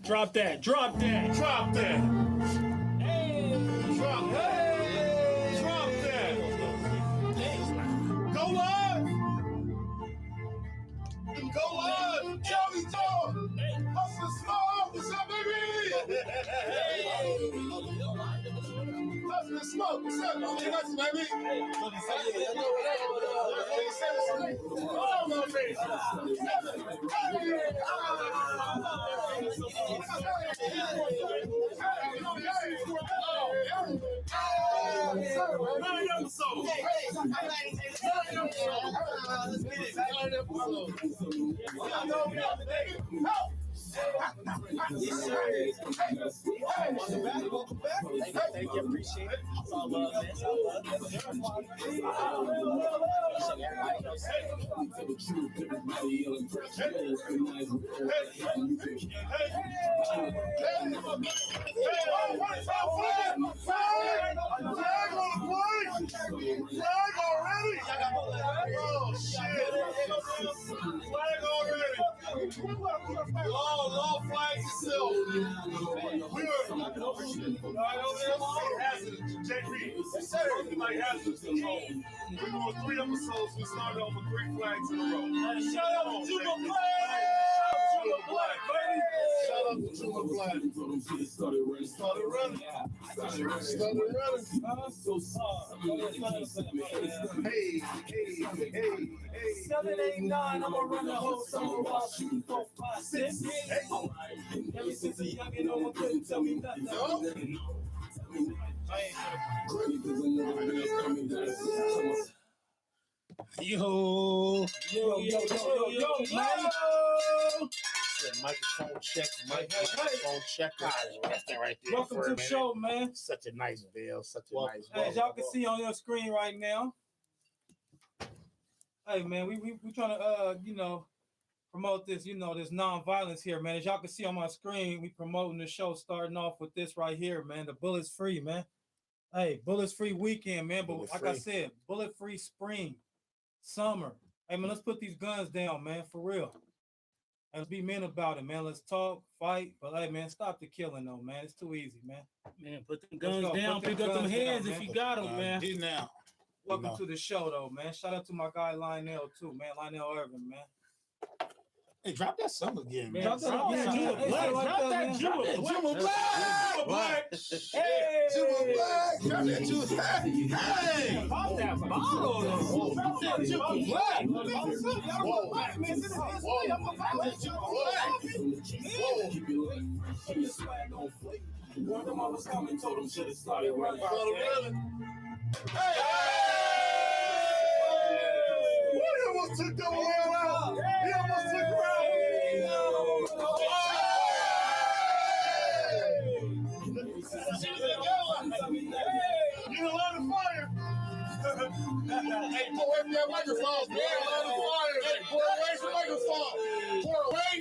Drop that. Drop that. Drop that. Hey. Drop that. Hey. Drop that. Go live. Go live. Joey Dog. Hustle small. What's up, baby? Hustle smoke. What's up? Don't you nuts, baby? Thank you, appreciate it. It's all love, man. It's all love. Long flags itself. We were we doing 3 episodes. We started off with 3 flags in a row. Shout out to Juma Black, baby. Shout out to Juma Black. Started running. Hey. 789, I'm gonna run the whole summer while shooting 4, 5, 6. Ever since a youngin', no one couldn't tell me nothing. Yo, man. Microphone check. Microphone check. That's that right there. Welcome to the show, man. Such a nice bill. Such a nice. As y'all can see on your screen right now. Hey, man, we trying to promote this, this non-violence here, man. As y'all can see on my screen, we promoting the show, starting off with this right here, man. The bullets free, man. Hey, bullets free weekend, man. But like I said, bullet free spring, summer. Hey, man, let's put these guns down, man, for real. Let's be men about it, man. Let's talk, fight. But hey, man, stop the killing, though, man. It's too easy, man. Man, put them guns down. Pick up them hands if you got them, man. Do now. Welcome to the show, though, man. Shout out to my guy Lionel too, man. Lionel Irvin, man. Hey, drop that song again, man. Drop that Juma Black. Juma Black. Hey, Juma Black. Drop that Juma Black. Hey. Pop that bottle, though. Drop that Juma Black. Hey! He almost took the wheel out. He almost took the round. You a lot of fire. Hey, pour away from that microphone. You a lot of fire. Hey, pour away from the microphone. Pour away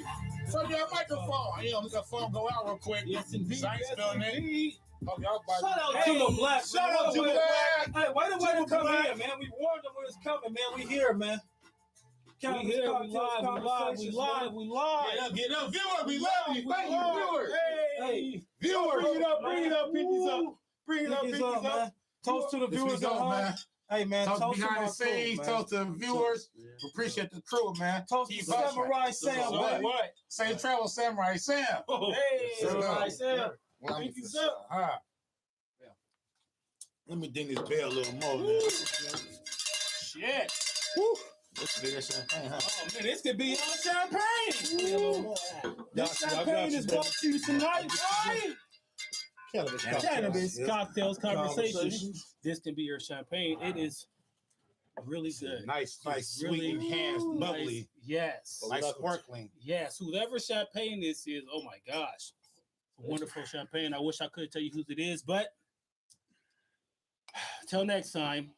from that microphone. Hey, let that phone go out real quick. Yes, indeed. I ain't spelling it. Shout out Juma Black. Shout out Juma Black. Hey, wait a minute, come here, man. We warned them when it's coming, man. We here, man. We live. Yeah, get up, viewers. We love you. Thank you, viewers. Hey, viewers. Bring it up, pinkies up, man. Toast to the viewers at home. Man. Hey, man. Toast behind the scenes. Crew, toast to the viewers. Appreciate the crew, man. Toast to Samurai Sam, man. Safe travel, Samurai Sam. Hey, Samurai Sam. Pinkies up. Let me ding this bell a little more, man. Shit. Woo. This bigger champagne, huh? Oh, man, this could be our champagne. This champagne is brought to you tonight, right? Cannabis, cocktails, conversations. This can be your champagne. It is really good. Nice, sweet, really enhanced, bubbly. Nice. Yes. Nice sparkling. Yes. Whoever champagne this is, oh my gosh. Wonderful champagne. I wish I could tell you whose it is, but till next time,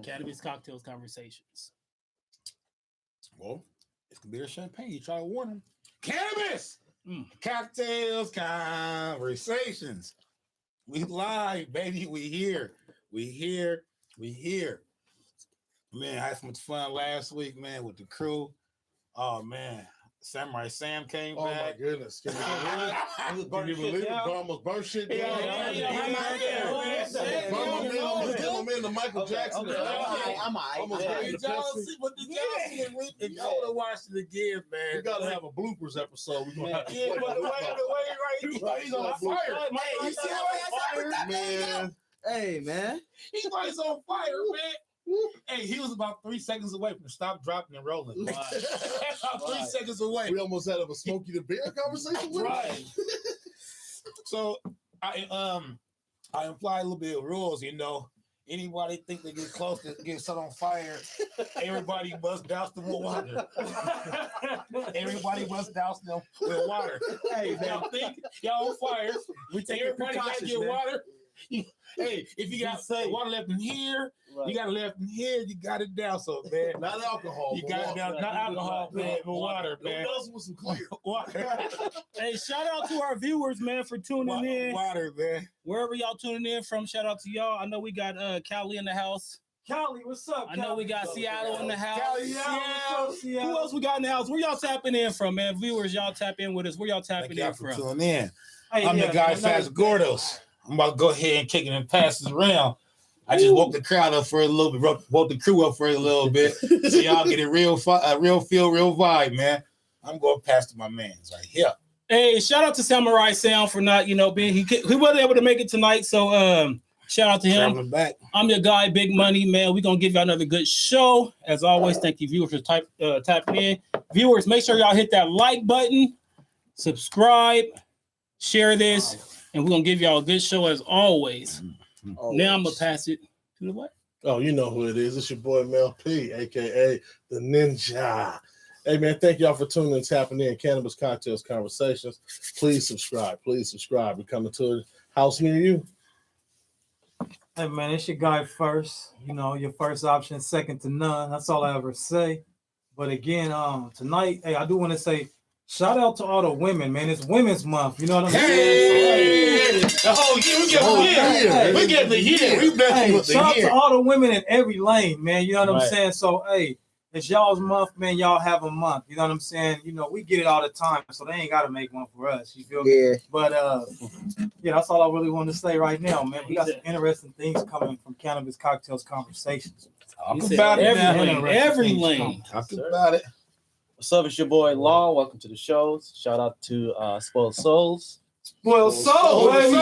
Cannabis, cocktails, conversations. Well, it's gonna be their champagne. You try to warn them. Cannabis, cocktails, conversations. We live, baby. We here. Man, I had so much fun last week, man, with the crew. Oh man, Samurai Sam came Oh my back. goodness! Can you believe it? Almost burnt shit down. Burn my man, almost get my man to Michael Jackson. I'm Almost alright. gave him Did the y'all Pepsi. see? But did y'all see it? If y'all would have watched it again, man. We gotta have a bloopers episode. We're gonna have to Yeah, play but the way right, he's on fire. Hey, you see how I said that? man. Hey, man. He's on fire, man. Hey, he was about 3 seconds away from stop, dropping, and rolling. About 3 seconds away. We almost had a Smokey the Bear conversation with him. Right. So I imply a little bit of rules, you know. Anybody think they get close to get set on fire, everybody must douse them with water. Everybody must douse them with water. Hey, y'all think y'all on fire? We take Everybody gotta get water. Hey, if you got water left in here, you got it left in here, you got it down, so man. Not alcohol. You got it down, not alcohol, man, but water, Don't man. douse with some clear. Water. Hey, shout out to our viewers, man, for tuning in. Water, man. Wherever y'all tuning in from, shout out to y'all. I know we got Cali in the house. Cali, what's up? I know we got Seattle in the house. Cali, what's up, Seattle? Who else we got in the house? Where y'all tapping in from, man? Viewers, y'all tap in with us. Where y'all Thank tapping y'all in for from? tuning in. Hey, I'm the guy Fast Gordos. I'm about to go ahead and kick it and pass this around. I just woke the crowd up for a little bit, woke the crew up for a little bit, so y'all get a real feel, real vibe, man. I'm going to pass to my man's right here. Hey, shout out to Samurai Sound for not, being he wasn't able to make it tonight, so shout out to him. Traveling back. I'm your guy, Big Money, man. We're gonna give y'all another good show. As always, thank you, viewers, for tapping in. Viewers, make sure y'all hit that like button, subscribe, share this, and we're gonna give y'all a good show as always. Now I'm gonna pass it to the what? Oh, you know who it is. It's your boy Mel P, aka the Ninja. Hey man, thank y'all for tuning and tapping in. Cannabis Cocktails Conversations. Please subscribe. We're coming to a house near you. Hey man, it's your guy first. Your first option, second to none. That's all I ever say. But again, tonight, hey, I do want to say shout out to all the women, man. It's Women's Month. You know what I'm saying? Hey, the whole year, we get the year. We blessed you with the shout out year. to all the women in every lane, man. You know what I'm Right. saying? So, hey, it's y'all's month, man. Y'all have a month. You know what I'm saying? We get it all the time, so they ain't got to make one for us. You feel me? Yeah. But yeah, that's all I really want to say right now, man. We got some interesting things coming from Cannabis Cocktails Conversations. Talk He said about it, every man. lane, every lane. Talk about it. What's up? It's your boy Law. Welcome to the show. Shout out to Spoiled Souls. Well, so, baby.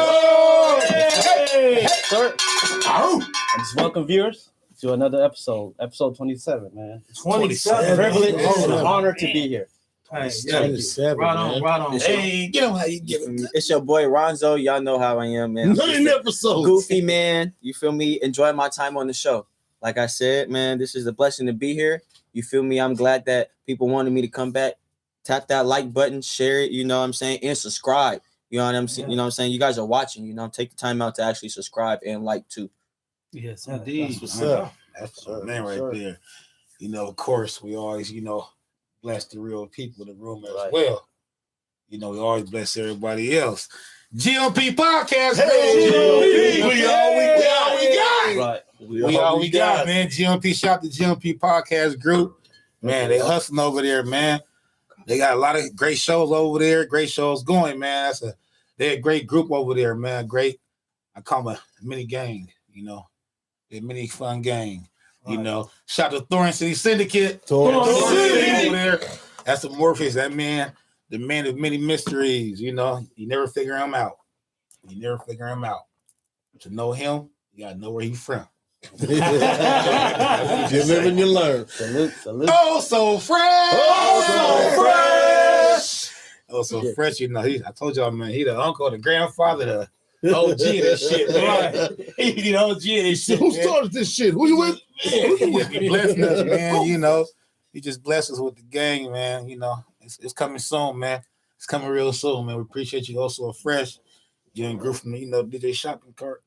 Hey. Sir, and just welcome viewers to another episode 27, man. 27. Privilege Oh, and an man. honor to be here. Hey, Thank you. right on, right on. Hey, get him how you give it. It's your boy Ronzo. Y'all know how I am, man. I'm just 9 a episodes. goofy man. You feel me? Enjoy my time on the show. Like I said, man, this is a blessing to be here. You feel me? I'm glad that people wanted me to come back. Tap that like button, share it, you know what I'm saying, and subscribe. You know what I'm saying? Yeah. You know what I'm saying? You guys are watching, take the time out to actually subscribe and like too. Yes, Yeah, indeed. That's what's up. That's Sure, man right sure. there. Of course, we always, bless the real people in the room as Right. well. We always bless everybody else. GMP Podcast. Hey, we all we got. Right. We all we got, man. GMP, shout out to GMP Podcast Group. Man, they hustling over there, man. They got a lot of great shows over there. Great shows going, man. They're a great group over there, man. Great. I call them a mini gang, They're a mini fun gang. Shout out to Thorn City Syndicate. Thorn City over there. That's the Morpheus, that man, the man of many mysteries, You never figure him out. To know him, you gotta know where he's from. You live and you learn. Salute. Oh, so fresh! Oh, so fresh! I told y'all, man, he the uncle, the grandfather, the OG of this shit, man. He the OG of this shit. Who man. started this shit? Who you with? Man, he just be blessing us, man. He just blesses us with the gang, man. It's coming soon, man. It's coming real soon, man. We appreciate you also fresh. You and group from DJ Shopping Cart.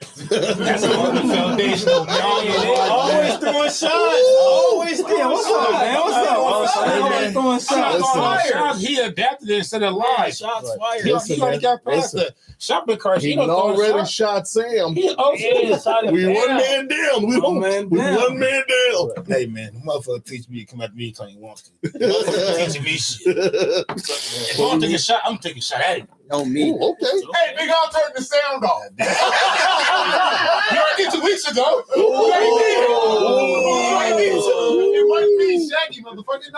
That's a foundational. Always throwing shots. Always throwing What's up, man? What's up? Always throwing shots. He adapted it instead of live. Shots fired. He already got past the shopping cart. He already shot Sam. He We one man down. We one man down. Hey man, the motherfucker teach me to come at me anytime he wants to. The motherfucker teaching me shit. If I'm taking a shot, I'm taking a shot at him. On me. Ooh, okay. Hey, big Al turned the sound off. You heard it 2 weeks ago. It might be Shaggy, motherfucker.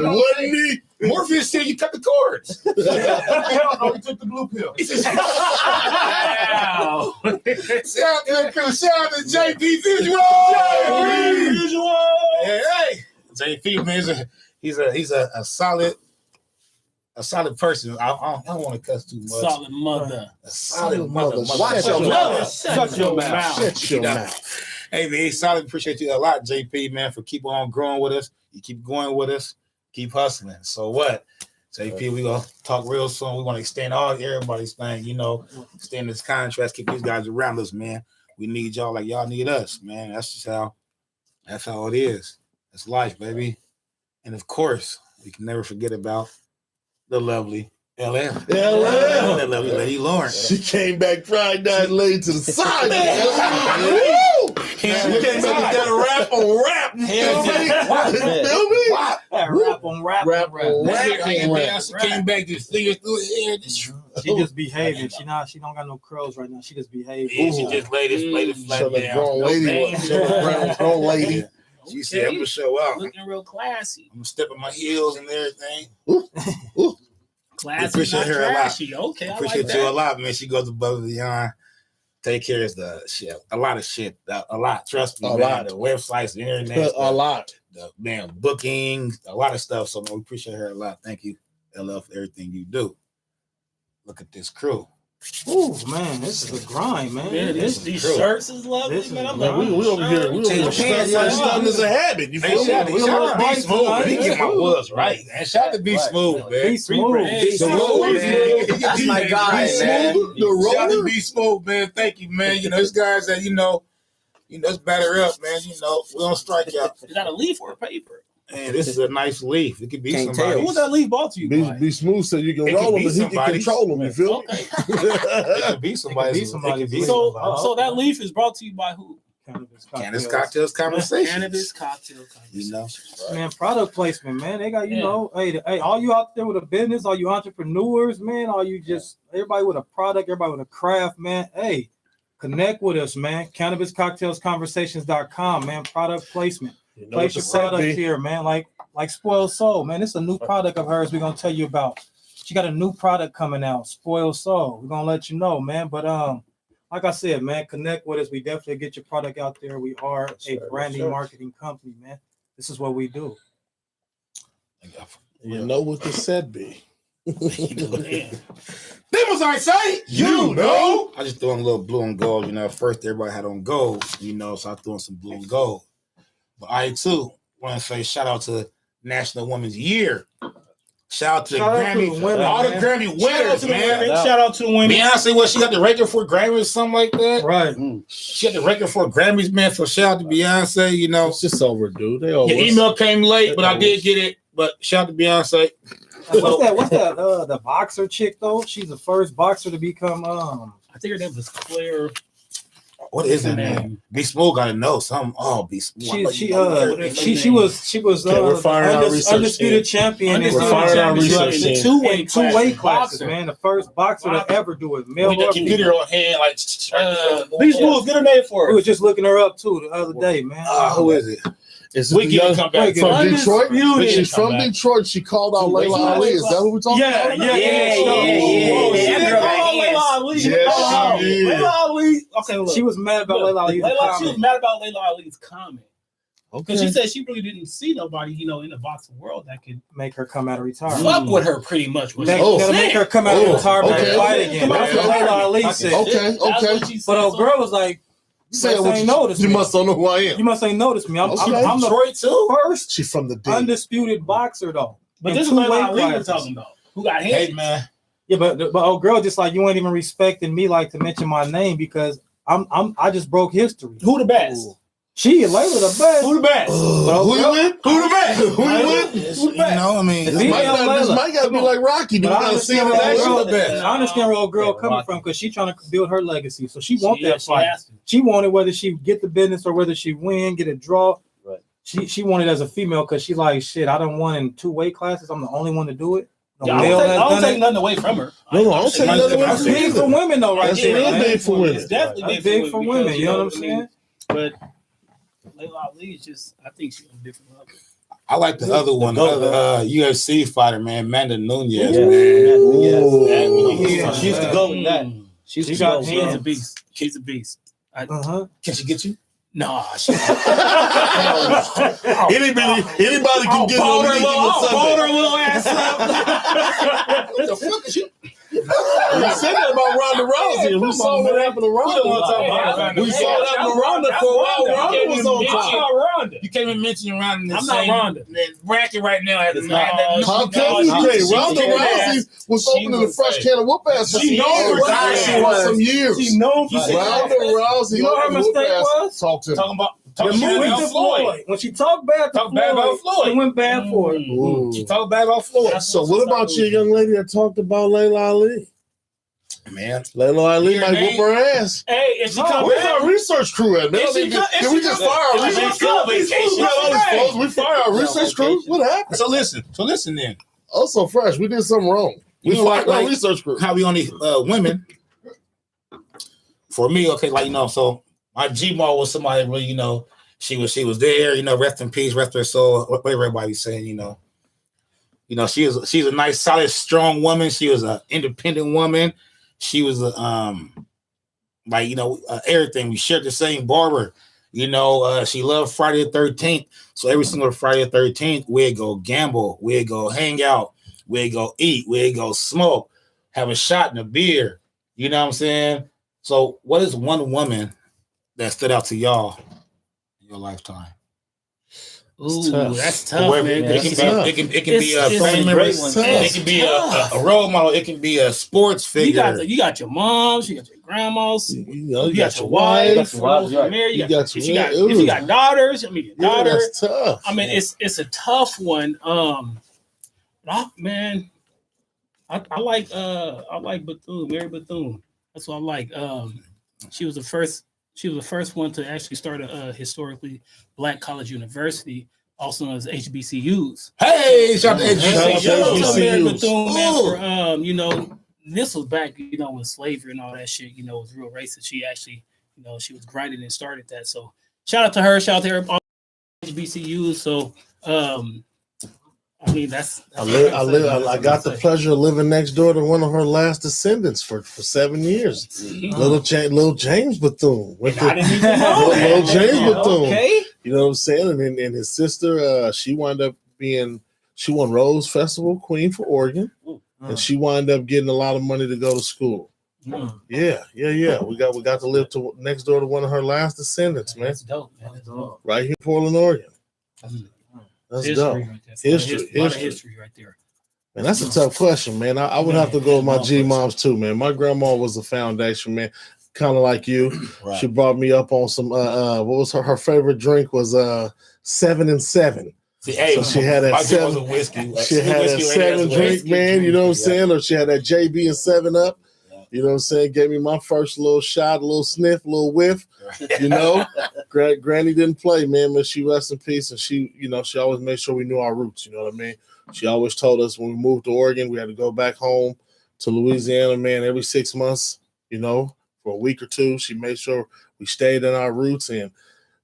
No, Wasn't he? Morpheus said you cut the cords. Hell no, he took the blue pill. Wow. Shout out to JP Visual. Hey, JP man, he's a solid person. I don't want to cuss too much. Solid mother. A solid mother. Watch your mouth. Shut your mouth. Shut your mouth. Hey man, solid. Appreciate you a lot, JP man, for keep on growing with us. You keep going with us. Keep hustling. So what? JP, we gonna talk real soon. We want to extend everybody's thing, extend this contract, keep these guys around us, man. We need y'all like y'all need us, man. That's how it is. It's life, baby. And of course, we can never forget about the lovely LM. The lovely Lady Lawrence. She came back Friday night laid to the side. She came back and got a rap on rap. Feel me? Rap on rap. She came back to figure through the hair. She just behaving. She don't got no curls right now. She just behaving. Yeah, she just laid it flat down. Grown lady. She said, I'm gonna show out. Looking real classy. I'm gonna step on my heels and everything. Classy, appreciate not her a lot. trashy. Okay, Appreciate like you that. a lot, man. She goes above and beyond. Take care of the shit. A lot of shit. A lot. Trust me, A man. lot. The websites, the internet. A lot. The man, bookings, a lot of stuff. So man, we appreciate her a lot. Thank you, LL, for everything you do. Look at this crew. Ooh, man, this is a grind, man. Man, these true. shirts is lovely, This man. is- I'm Man, we over here. We over here. Stuff is a habit. You Hey, feel shout me? out to Be Smooth. Man. He get my words right. Man, shout out to Be Smooth, man. Be smooth. Hey, The roller, man. That's my guy, Be man. smooth. The Shout out to roller. Be Smooth, man. Thank you, man. This guys that let's batter up, man. We don't strike out. You got a leaf or a paper? Man, this is a nice leaf. It could be Can't somebody. Who was that leaf bought to you by? Be smooth so you can It roll could him be and he can somebody's. control him. You feel me? Okay. It could be somebody. It could be somebody's leaf. So, Oh, so that leaf is brought to you by who? Cannabis Cocktails Conversations. Cannabis Cocktail Conversations. Man, product placement, man. They got, hey, all you out there with a business, all you entrepreneurs, man, all you just everybody with a product, everybody with a craft, man. Hey, connect with us, man. CannabisCocktailsConversations.com, man. Product placement. Place your product here, man. Like Spoiled Soul, man. It's a new product of hers we're gonna tell you about. She got a new product coming out, Spoiled Soul. We're gonna let you know, man. But like I said, man, connect with us. We definitely get your product out there. We are a branding marketing company, man. This is what we do. You know what the said be. That was I say, I just threw on a little blue and gold. At first everybody had on gold, so I threw on some blue and gold. But I too want to say shout out to National Women's Year. Shout out to the Grammy, women, all the man. Grammy winners, man. Shout out to women. Beyonce, she got the record for Grammys or something like that. Right. She got the record for Grammys, man. So shout out to Beyonce, It's just overdue. They always. Your email came late, but I did get it. But shout out to Beyonce. What's that? The boxer chick though? She's the first boxer to become I think her name was Claire. What is her name? Be Smooth gotta know something. Oh, Be Smooth. She was we're firing our research undisputed team. champion in We're firing our research team. two weight classes, man. The first boxer to ever do it. Male With or the computer female. on hand, like Be Smooth, get her name for We her. was just looking her up too the other day, man. who is it? Is We it can young come back. Wait, from Detroit? Undisputed. She's from Detroit. She called out Layla Ali. Is that who we're talking about? That girl got hands. Yes, she did. Layla Ali. Okay, look. She was mad about Layla Ali's She was comment. mad about Layla Ali's comment. Because Okay. she said she really didn't see nobody, in the boxing world that could Make her come out of retirement. fuck with her pretty much. That'll make her come out of retirement and fight again. That's what Layla Ali said. Okay. But old girl was like, Say you what ain't noticed you me. must don't know who I am. You must ain't noticed me. I'm Okay. the Detroit too. first She's from the D. undisputed boxer though. But in this is two Layla weight Ali we're classes. talking about. Who got hands? Hey man, Yeah, but old girl just like you ain't even respecting me like to mention my name because I just broke history. Who the best? She Layla the best. Who the best? Who you with? Who the best? Who you with? You know, I mean, The This female might gotta be like Rocky. Do we But I gotta see understand him in where action old the girl- best? I understand where old girl Yeah, coming Rocky. from because she's trying to build her legacy. So she want that She fight. has to. She wanted whether she get the business or whether she win, get a draw. Right. She wanted as a female because she like shit. I done won in 2 weight classes. I'm the only one to do it. No Yeah, male I has don't done take it. nothing away from her. No, I don't take nothing away That's from big for women though, right That's there. real man. big for women. It's definitely That's big for women. because, You know what I'm I mean, saying? But Layla Ali is just, I think she's on a different level. I like the other one, the other UFC fighter, man, Amanda Nunes, Yeah. man. Yeah, She used to go with that. She She's got She's a hands. beast. She's a beast. Can she get you? Nah, she, Anybody can get balled her on little ass up. What the fuck is you? We said that about Ronda Rousey, and we saw what happened to Ronda. We saw what happened to Ronda for a while. Ronda was on top. You can't even mention Ronda in the I'm not same Ronda. bracket right now. At the No, How she- can you say Ronda she- Rousey was she opening a was fresh fake. can of whoop ass for She knows years. what For she was. some years. She's known for Ronda Rousey You know her opened whoop mistake ass. was? Talk to me. Talking about The talking move about to Floyd. When she talked bad to Talk bad about Floyd. it went bad for her. Ooh. She talked bad about Floyd. So what about you, young lady that talked about Layla Ali? Man, Layla Ali Your might name? whoop her ass. Hey, if she come Where's back, our research crew at, man? If I she mean, come- if did she we just come- fire our if she research come crew? vacation, We got all these right. folks. We fire our research crew. What happened? so listen then. Oh, so fresh. We did something wrong. We You know, fired our like- research crew. How we only women? For me, okay, like so my G-Mall was somebody really, she was there, rest in peace, rest her soul. What everybody's saying, she's a nice, solid, strong woman. She was an independent woman. She was everything. We shared the same barber. She loved Friday the 13th. So every single Friday the 13th, we'd go gamble, we'd go hang out, we'd go eat, we'd go smoke, have a shot and a beer. You know what I'm saying? So what is one woman that stood out to y'all in your lifetime? ooh, tough. that's tough, Whoever- man. it can be a It's family some member. great ones. It can be a role model. It can be a sports figure. You got your moms, you got your grandmas, You got your wife, got your wife, right. married, You got your- if you got daughters, your Yeah, daughter. that's tough. I mean, it's a tough one. Man, I like Bethune, Mary Bethune. That's what I like. She was the first one to actually start a historically Black college university, also known as HBCUs. Hey, shout out to Shout out to Shout out to Mary HBCUs. Bethune, man, for this was back, when slavery and all that shit, was real racist. She actually, she was grinding and started that. So shout out to her, all HBCUs. So I mean I got the pleasure of living next door to one of her last descendants for 7 years. Little James Bethune. I didn't even know that. Little James Bethune. Okay. You know what I'm saying? And his sister, she wound up she won Rose Festival Queen for Oregon, and she wound up getting a lot of money to go to school. Yeah. We got to live next door to one of her last descendants, man. That's dope, man. That's dope. Right here in Portland, Oregon. That's dope. Right there. History, A lot of history. history right there. Man, that's a tough question, man. I would have to go with my G moms too, man. My grandma was the foundation, man. Kind of like you. Right. She brought me up on some what was her favorite drink was 7 and 7. See, hey, So she had that my girl was 7 a whiskey. She had that 7 drink, man, you know what I'm saying? Or she had that JB and 7 Up. You know what I'm saying? Gave me my first little shot, a little sniff, a little whiff. Granny didn't play, man, but she rest in peace. And she, she always made sure we knew our roots. You know what I mean? She always told us when we moved to Oregon, we had to go back home to Louisiana, man, every 6 months, for a week or two. She made sure we stayed in our roots. And,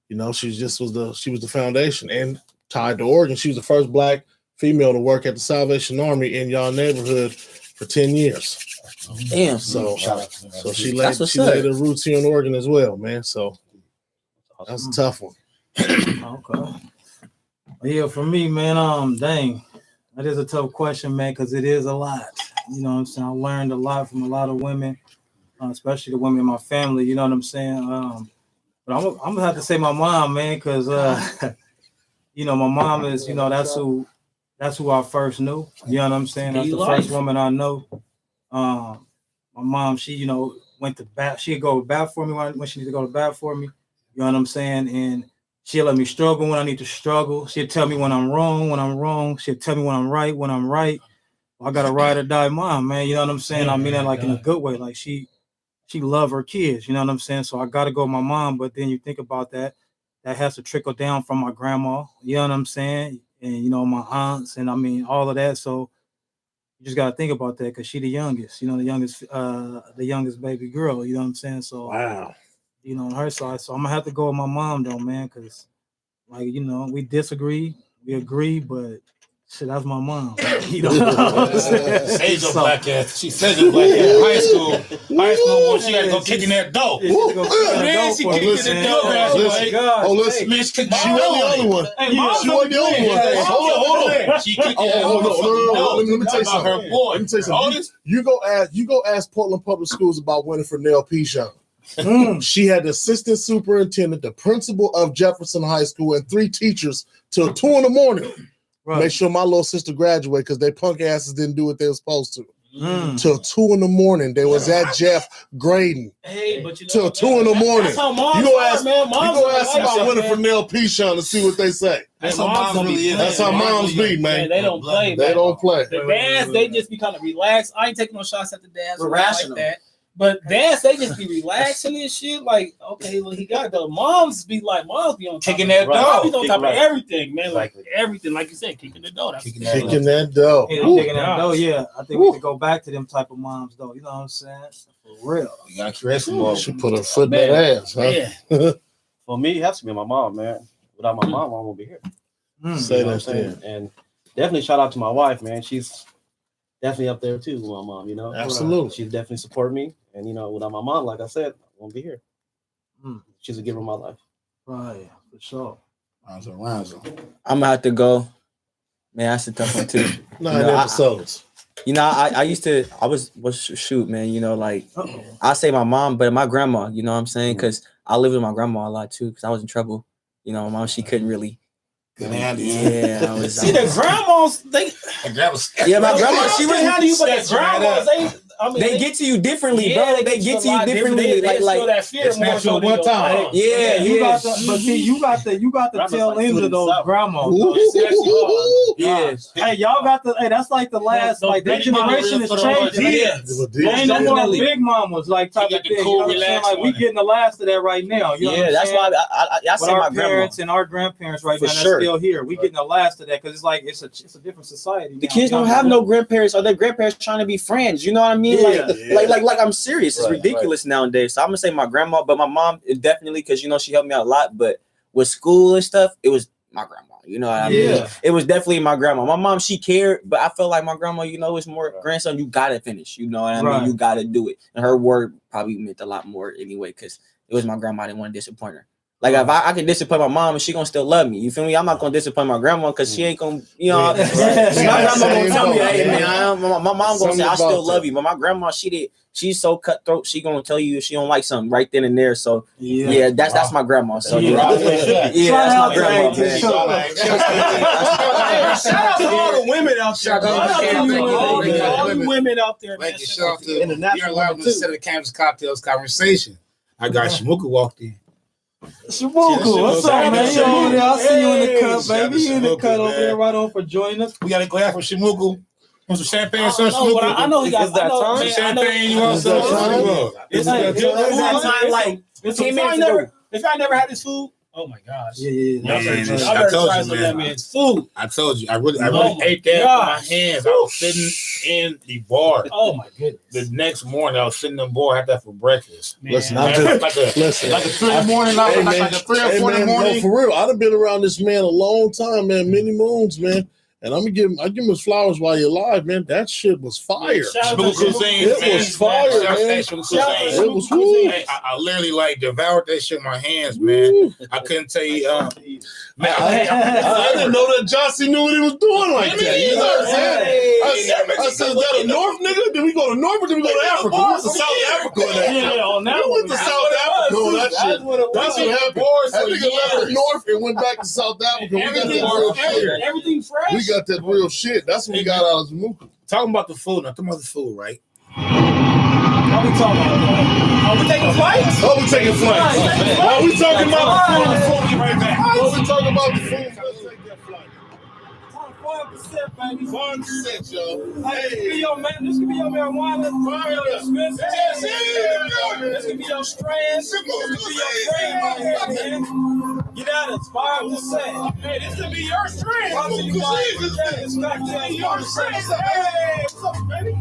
she was the foundation. And tied to Oregon, she was the first Black female to work at the Salvation Army in y'all neighborhood for 10 years. Damn. So she That's laid what's her up. roots here in Oregon as well, man. So that's a tough one. Okay. Yeah, for me, man, dang, that is a tough question, man, because it is a lot. You know what I'm saying? I learned a lot from a lot of women, especially the women in my family. You know what I'm saying? But I'm gonna have to say my mom, man, because my mom is, that's who I first knew. You know what I'm saying? That's the first woman I know. My mom, she, you know, went to bat. She'd go to bat for me when she needed to go to bat for me. You know what I'm saying? And she'll let me struggle when I need to struggle. She'll tell me when I'm wrong. She'll tell me when I'm right. I got a ride or die mom, man. You know what I'm saying? I mean that like in a good way. Like she love her kids. You know what I'm saying? So I got to go with my mom. But then you think about that has to trickle down from my grandma. You know what I'm saying? And, you know, my aunts and I mean, all of that. So you just got to think about that because she the youngest, you know, the youngest baby girl. You know what I'm saying? So, Wow. You know, on her side. So I'm going to have to go with my mom, though, man, because, like, you know, we disagree, we agree, but shit, that's my mom. You know what I'm saying? Sage your black ass. She said your black ass. High school, boy, she got to go kicking that dough. Man, she kicking the dough. Listen, she wasn't the only one. She wasn't the only one. Hold on. She kicking that dough. Let me tell you something. Her boy. Let me tell you something. You go ask Portland Public Schools about Winifred Nell Pichon. She had the assistant superintendent, the principal of Jefferson High School, and 3 teachers till 2 a.m. Right. Make sure my little sister graduate because they punk asses didn't do what they were supposed to. Till 2 a.m. They was at Jeff grading. Hey, but you know, till 2 a.m. That's how moms you go ask, man. you go ask about Winifred Nell Pichon to see what they say. That's how moms really is. That's how moms be, man. They don't play. They don't play. The dads, they just be kind of relaxed. I ain't taking no shots at the dads. We're Like rational. that. But dads, they just be relaxing and shit. Like, okay, well, he got to go. Moms be on kicking that Moms dough. be on top of everything, man. Like everything, like you said, kicking the dough. Kicking that dough. Kicking that dough, yeah. I think we could go back to them type of moms, though. You know what I'm saying? For real. You got to create some more. She put her foot in that ass, huh? Yeah. For me, it has to be my mom, man. Without my mom, I won't be here. Say You know what I'm that saying? thing. And definitely shout out to my wife, man. She's definitely up there too with my mom, you know. Absolutely. She definitely support me. And you know, without my mom, like I said, I won't be here. She's a giver of my life. Right, for sure. I'm gonna have to go. Man, that's a tough one too. 9 episodes. I was shoot, man. You know, like I say my mom, but my grandma. You know what I'm saying? Because I lived with my grandma a lot too. Because I was in trouble. You know, my mom, she couldn't really. Yeah, I was. See, the grandmas, they. Yeah, my grandma, she was handle you, but the grandmas, they get to you differently, bro. They get to you differently. Like that fear more so one time. Yeah, you got the tail ends of those grandmas. Yeah. Hey, y'all got the. Hey, that's like the last. Like that generation is changing. Yeah, ain't no more big mamas like type of thing. You know what I'm saying? Like we getting the last of that right now. You know what I'm that's saying? why I say my parents and our grandparents right now. That's still here. We getting the last of that because it's like it's a different society. The kids don't have no grandparents, or their grandparents trying to be friends. You know what I mean? Like I'm serious. It's ridiculous nowadays. So I'm gonna say my grandma, but my mom definitely, because you know she helped me out a lot. But with school and stuff, it was my grandma. You know what I mean? It was definitely my grandma. My mom, she cared, but I felt like my grandma, you know, it's more grandson. You gotta finish. You know what I mean? You gotta do it. And her word probably meant a lot more anyway, because it was my grandma. I didn't want to disappoint her. Like if I can disappoint my mom and she gonna still love me, you feel me? I'm not gonna disappoint my grandma because she ain't gonna, you know. My grandma gonna tell me, hey man, my mom gonna say I still love you, but my grandma, she's so cutthroat. She gonna tell you if she don't like something right then and there. So yeah, that's my grandma. So that's my grandma. Shout out to all the women out there. All the women out there. Like shout out to you're allowed to set a Cannabis Cocktails conversation. I got Shamuka walked in. Shamuka, what's up, man? You over there? I see you in the cut, baby. You in the cut over there, right on for joining us. We got a glass for Shamuka. Want some champagne, son? Shamuka? I know he got that time. Some champagne, you want some? It's that time. Like if I never had this food. Oh my gosh! I told you, man. Food. I told you. I really ate that with my hands. I was sitting in the bar. Oh my goodness! The next morning, I was sitting in the bar. I had that for breakfast. Listen, like a 3 in the morning. Like a 3 or 4 in the morning. No, for real, I've been around this man a long time, man. Many moons, man. And I give him his flowers while you're alive, man. That shit was fire. It was fire, man. It was cool. I literally devoured that shit in my hands, man. I couldn't tell you. Man, I didn't know that Jossie knew what he was doing like that. You know what I'm saying? I said, is that a North nigga? Did we go to North or did we go to Africa? We went to South Africa on that shit. We went to South Africa on that shit. That's what happened. That nigga left North and went back to South Africa. We got that real shit. Everything fresh. We got that real shit. That's what we got out of Shamuka. Talking about the food. Now, talking about the food, right? What we talking about? Are we taking flights? Oh, we taking flights. While we talking about the food, We'll be right back. while we talking about the food, let's take that flight. 5%, baby. 5%, yo. Hey, this could be your marijuana. Expensive. Yes, This could be your strands. This could be your brain right here, man. Get out of it. 5%. Hey, this could be your strand. Cannabis cocktails. Your strand. Hey, what's up, baby?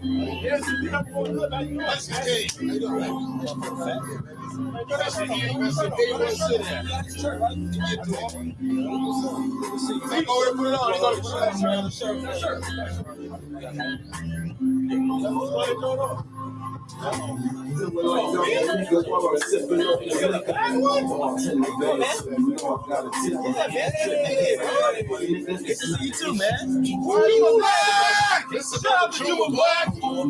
Yes, you know what good. How you doing? That's the game. That's the game. That's the game. What's it at? Go ahead, put it on. You gotta put it on. You too, man. This is about Juma Black. Juma,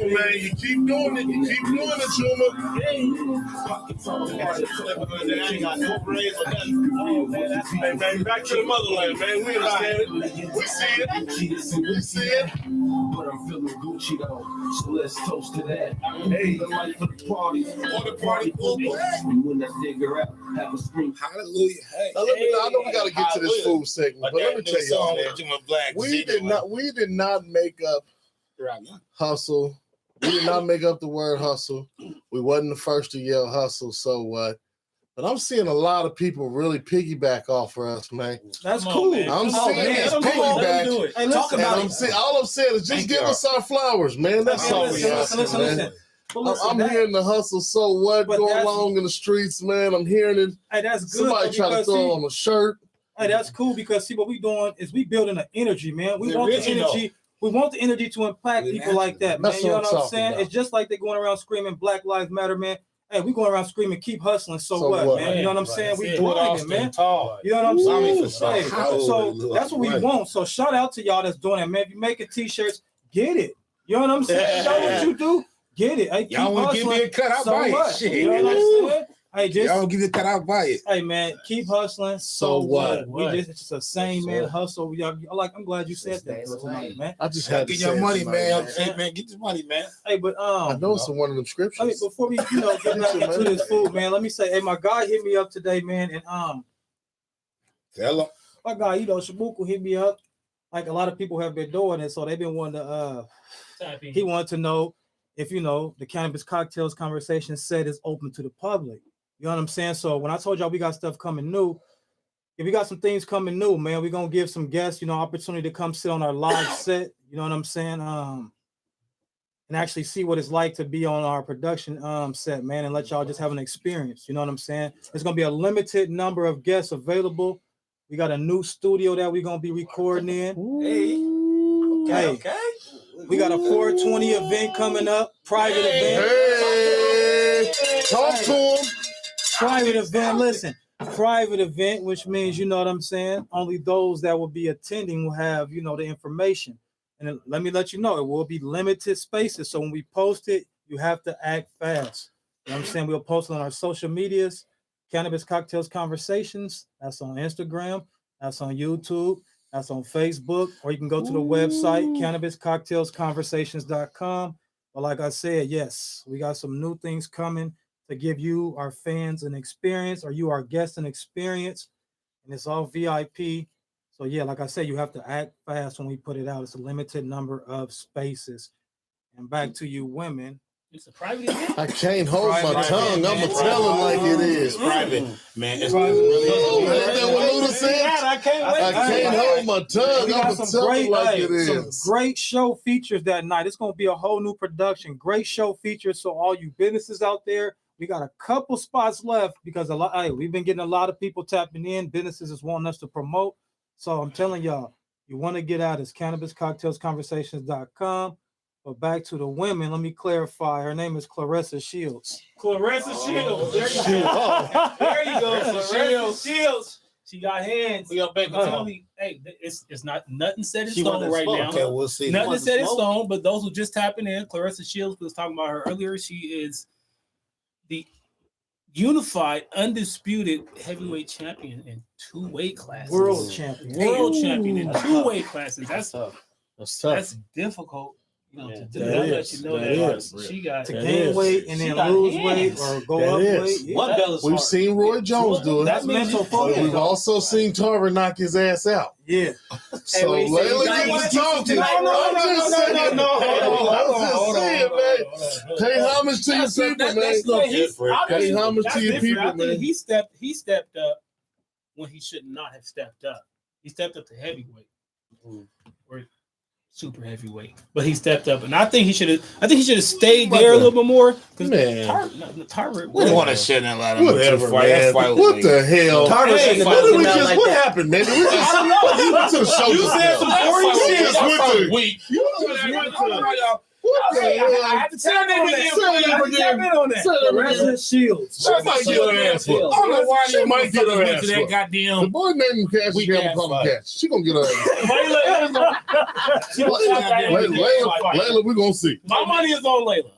man, you keep doing it. You keep doing it, Juma. Hey, man, back to the motherland, man. We understand it. We see it. We see it. But I'm feeling Gucci though, so let's toast to that. Hey, the life of the party. On the party, full black. And when I figure out, have a scream. Hallelujah. Hey. Now, I know we got to get to this food segment, but let me tell y'all, we did not make up hustle. We did not make up the word hustle. We wasn't the first to yell hustle, so what? But I'm seeing a lot of people really piggyback off for us, man. That's cool. I'm seeing this piggyback. Hey, listen, All I'm saying is just give us our flowers, man. That's all we ask. Listen. I'm hearing the hustle, so what, go along in the streets, man. I'm hearing it. Hey, that's good. Somebody try to throw on a shirt. Hey, that's cool because see what we doing is we building an energy, man. We want the energy. We want the energy to impact people like that, man. That's You know what what I'm I'm saying? talking about. It's just like they're going around screaming Black Lives Matter, man. Hey, we going around screaming, keep hustling. So what, man? You know what I'm saying? We doing it, man. You know what I'm saying? Hey, so that's what we want. So shout out to y'all that's doing it, man. If you're making t-shirts, get it. You know what I'm saying? Show what you do. Get it. Hey, keep Y'all want to give me a cut? I'll buy it. Shit. You know what I'm saying? Hey, just y'all give me a cut? I'll buy it. hey, man, keep hustling. So what? It's just the same, man. Hustle. I'm glad you said that tonight, man. I just had to Get say your it money, tonight, man. Hey, man, get this money, man. Hey, but I know it's in one of them scriptures. I mean, before we, get back into this food, man, let me say, hey, my guy hit me up today, man, and Tell him. my guy, Shabuku hit me up. Like a lot of people have been doing it, so they've been wanting to. He wanted to know if the Cannabis Cocktails Conversation set is open to the public. You know what I'm saying? So when I told y'all we got stuff coming new, if we got some things coming new, man, we're gonna give some guests, opportunity to come sit on our live set. You know what I'm saying? And actually see what it's like to be on our production set, man, and let y'all just have an experience. You know what I'm saying? There's gonna be a limited number of guests available. We got a new studio that we're gonna be recording in. Okay. We got a 420 event coming up, private event. Hey, talk to him. Private event, listen, private event, which means, you know what I'm saying? Only those that will be attending will have, the information. And let me let you know, it will be limited spaces. So when we post it, you have to act fast. You know what I'm saying? We'll post it on our social medias, Cannabis Cocktails Conversations. That's on Instagram. That's on YouTube. That's on Facebook. Or you can go to the website, cannabiscocktailsconversations.com. But like I said, yes, we got some new things coming to give you, our fans, an experience, or you, our guests, an experience. And it's all VIP. So yeah, like I said, you have to act fast when we put it out. It's a limited number of spaces. And back to you women. It's a private event. I can't hold my tongue. I'm going to tell him like it is. Private, man. It's That's what Luda said. I can't wait. I can't hold my tongue. We I'm got going to tell him like it is. Some great show features that night. It's going to be a whole new production. Great show features. So all you businesses out there, we got a couple spots left because we've been getting a lot of people tapping in. Businesses is wanting us to promote. So I'm telling y'all, you want to get out, it's cannabiscocktailsconversations.com. But back to the women, let me clarify. Her name is Clarissa Shields. Clarissa Shields. There you go. There you go. Clarissa Shields. She got hands. We got back hey, it's not nothing set in stone right now. Okay, we'll see. Nothing set in stone, but those who just tapping in, Clarissa Shields was talking about her earlier. She is the unified, undisputed heavyweight champion in 2 weight classes. World champion. World champion in 2 weight classes. That's tough. That's difficult. know, Yeah, to that let is. you know That that is. she got To That gain is. weight and She then got lose hands. weight or go That up is. weight. Yeah, one Bella's We've hard. seen Roy Jones do it. That's mental But focus. we've also seen Tarver knock his ass out. Yeah. So when he said Layla he got gets his talking. tonight, I'm just saying. no. I'm just saying, man. Pay homage to your people, man. That's no different. Pay homage That's to your different. people, I think man. he stepped up when he should not have stepped up. He stepped up to heavyweight or super heavyweight, but he stepped up, and I think he should have stayed there a little bit more. Because Man. Tarver, We don't want to shit in a lot of Whatever, man. What the hell? Tarver Hey, shouldn't have what done did we nothing just? like What that. happened, man? Did we just? I don't know. You went to the show. You just said now. some You corny just shit. went to. week. You just went to. What the Hey, I hell? had to tell them again. Say that again. on that. Say that again. Resident Shields. She might get her ass whooped. I don't know why she might get her ass that whooped. The goddamn. boy named him Cash. She can't call him Cash. She gonna get her ass whooped. Layla, we gonna see. My money is on Layla.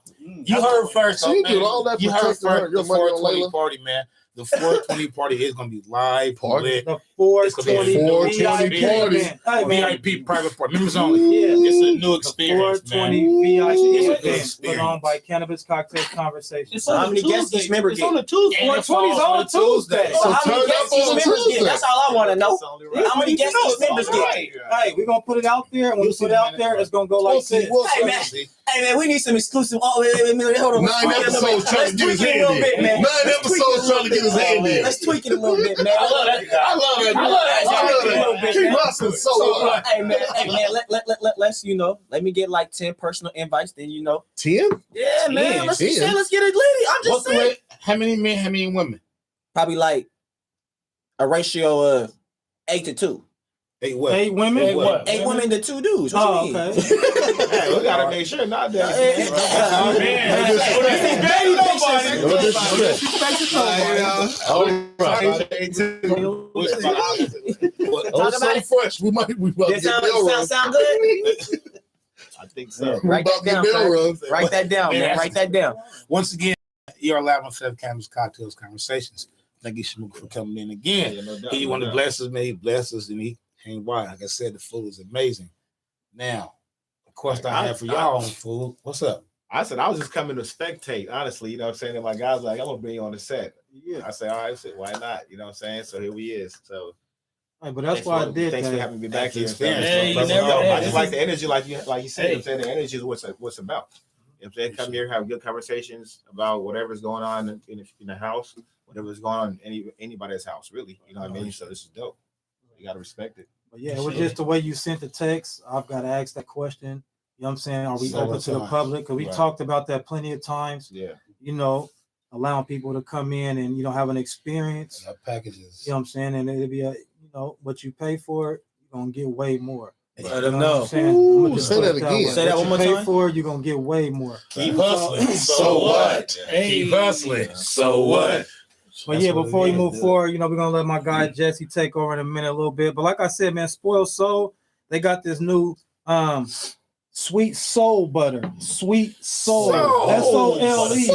You heard first. She did all that You heard protecting her. first. Your The money on 420 Layla. party, man. The 420 party is gonna be live. Party? Lit. The 420 420 party. Hey, man. VIP private party. Members only. Yeah. It's a new experience, 420 man. VIP It's a event put experience. on by Cannabis Cocktail Conversation. It's So on how a many guests Tuesday. each member It's get? on a Tuesday. And it 420 is on falls a Tuesday. So how many turn guests up on each a members get? Tuesday. That's all I want to know. How many guests each members get? Hey, we're gonna put it out there, and when we put it out there, it's gonna go like this. Hey, man. Hey man, we need some exclusive. Oh, wait, hold on. 9 episodes trying to get his hand in. 9 episodes trying to get his hand in. Let's tweak it a little bit, man. I love that. Keep hustling. So what? Hey man, let me get like 10 personal invites. Then 10? Yeah, man. 10. Let's get it, lady. I'm just What's the saying. rate? How many men? How many women? Probably like a ratio of 8 to 2. 8 what? 8 women. Hey, what? 8 women to 2 dudes. What Oh, you mean? okay. Hey, we gotta make sure nowadays. No disrespect. All right. So fresh. We about to get bell runs. Sound good? I think so. We Write about that to get down, bell man. runs. Write that down, man. Write that down. Once again, you're allowed on Seven Cannabis Cocktails Conversations. Thank you, Shamuka, for coming in again. He want to bless us, man. He blessed us, and he ain't why. Like I said, the food is amazing. Now, of course, I have for y'all on food. What's up? I said I was just coming to spectate, honestly. You know what I'm saying? And my guy's like, I'm gonna bring you on the set. Yeah. I say, all right, I said, why not? You know what I'm saying? So here we is. So Hey, but that's why I did thanks for that. having me back here. Hey, So, you never I had- just like the energy, like you said. Hey. I'm saying the energy is what's about. You know what I'm saying? Come here, have good conversations about whatever's going on in the house, whatever's going on in anybody's house, really. You know what I mean? So this is dope. You gotta respect it. But yeah, it was just the way you sent the text. I've got to ask that question. You know what I'm saying? Are we Several open to the times. public? Because we Right. talked about that plenty of times, Yeah. Allowing people to come in and, have an experience. Packages. You know what I'm saying? And it'll be what you pay for it, you're going to get way more. Let You them know what know. I'm saying? I'm gonna Ooh, just say put that it again. way. Say that What one you more pay time. for, you're going to get way more. Keep hustling. So what? Keep hustling. So what? But yeah, before we move forward, we're gonna let my guy Jesse take over in a minute a little bit. But like I said, man, Spoiled Soul, they got this new sweet soul butter. Sweet soul. SOLE, man. Sweet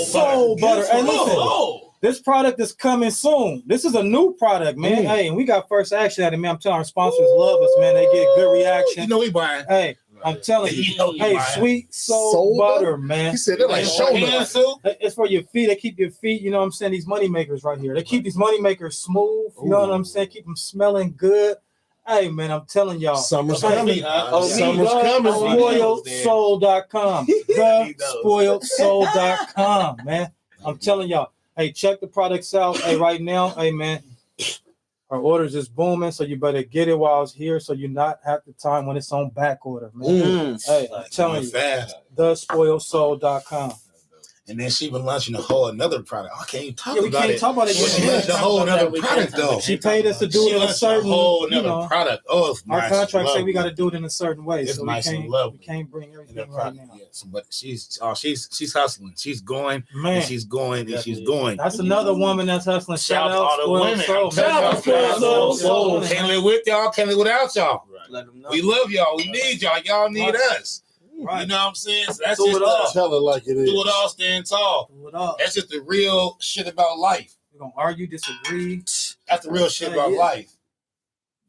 soul butter. Hey, listen, this product is coming soon. This is a new product, man. Hey, and we got first action at it, man. I'm telling our sponsors love us, man. They get good reaction. You know we buying. Hey, I'm telling you, You know we hey, buying. sweet soul Soul butter, man. He said they're like It's shoulder. Hand soup? It's for your feet. They keep your feet, you know what I'm saying? These money makers right here. They keep these money makers smooth, you know what I'm saying? Keep them smelling good. Hey, man, I'm telling y'all. Summer's Hey, coming. Summer's the coming. SpoiledSoul.com. TheSpoiledSoul.com, man. I'm telling y'all. Hey, check the products out. Hey, right now, hey, man, our orders is booming, so you better get it while it's here so you not have the time when it's on back order, man. Hey, I'm telling you, Fast. TheSpoiledSoul.com. And then she been launching a whole another product. I can't even talk Yeah, we about can't it. talk about it She yet. launched a whole another product though. She paid us to do it in a launched certain, whole you another know, product. Oh, it's our nice. contract say Lovely. we got to do it in a certain way, It's so nice and we lovely. can't bring And everything that right product, now. yes, but she's hustling. She's going Man, and she's going and she's going. that's another woman that's hustling. Shout Shout out out to all the women. Soul. Shout out to Spoiled Soul. Can't live with y'all, can't live without y'all. Let them know. We love y'all. We need y'all. Y'all need us. Right. You know what I'm saying? So that's Do just it all. Tell it like it is. do it all, stand tall. Do it all. That's just the real shit about life. We're gonna argue, disagree. That's the real shit about Yeah. life.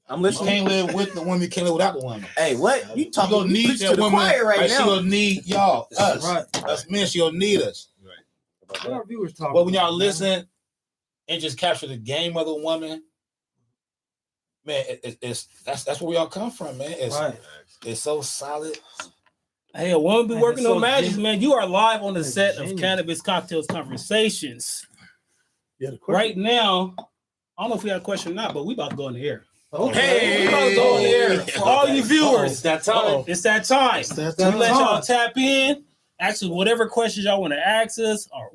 I'm You listening. can't live with the woman, you can't live without the woman. Hey, what? You She talking gonna need to that the woman. choir right Like, she now. gonna need y'all, us. Right. Us men, she gonna need us. What our viewers talking But when y'all about, man? listen and just capture the game of the woman, man, that's where we all come from, man. Right. It's so solid. Hey, a woman be Man, working it's on so magic, genuine. man. You are live on the It's set of genuine. Cannabis Cocktails Conversations. Yeah, the question. Right now, I don't know if we got a question or not, but we about to go in the air. Okay. We about to go in the air. For all you viewers, It's that time. it's that time. That's We let y'all time. tap in. Actually, whatever questions y'all want to ask us, or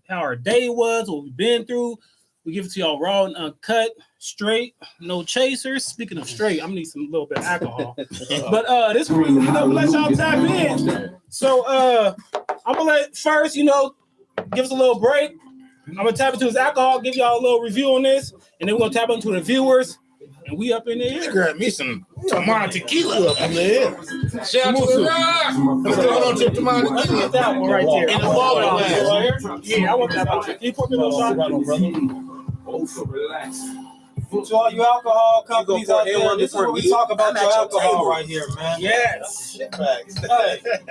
how our day was, what we've been through, we give it to y'all raw and uncut, straight, no chasers. Speaking of straight, I'm gonna need some little bit of alcohol. But this we let y'all tap in. So I'm gonna let first, give us a little break. I'm gonna tap into this alcohol, give y'all a little review on this, and then we're gonna tap into the viewers, and we up in the air. Grab me some Tamara tequila Up in the air. Shout out to the Let's go on to Tamara Let's tequila. get that one right there. In the ball glass. Yeah, I want that one. Can you pour me a little shot? Also relax. To all you alcohol companies pour out there, A1 this is before what we me? talk about I'm at your your alcohol table. right here, man. Yes. Hey,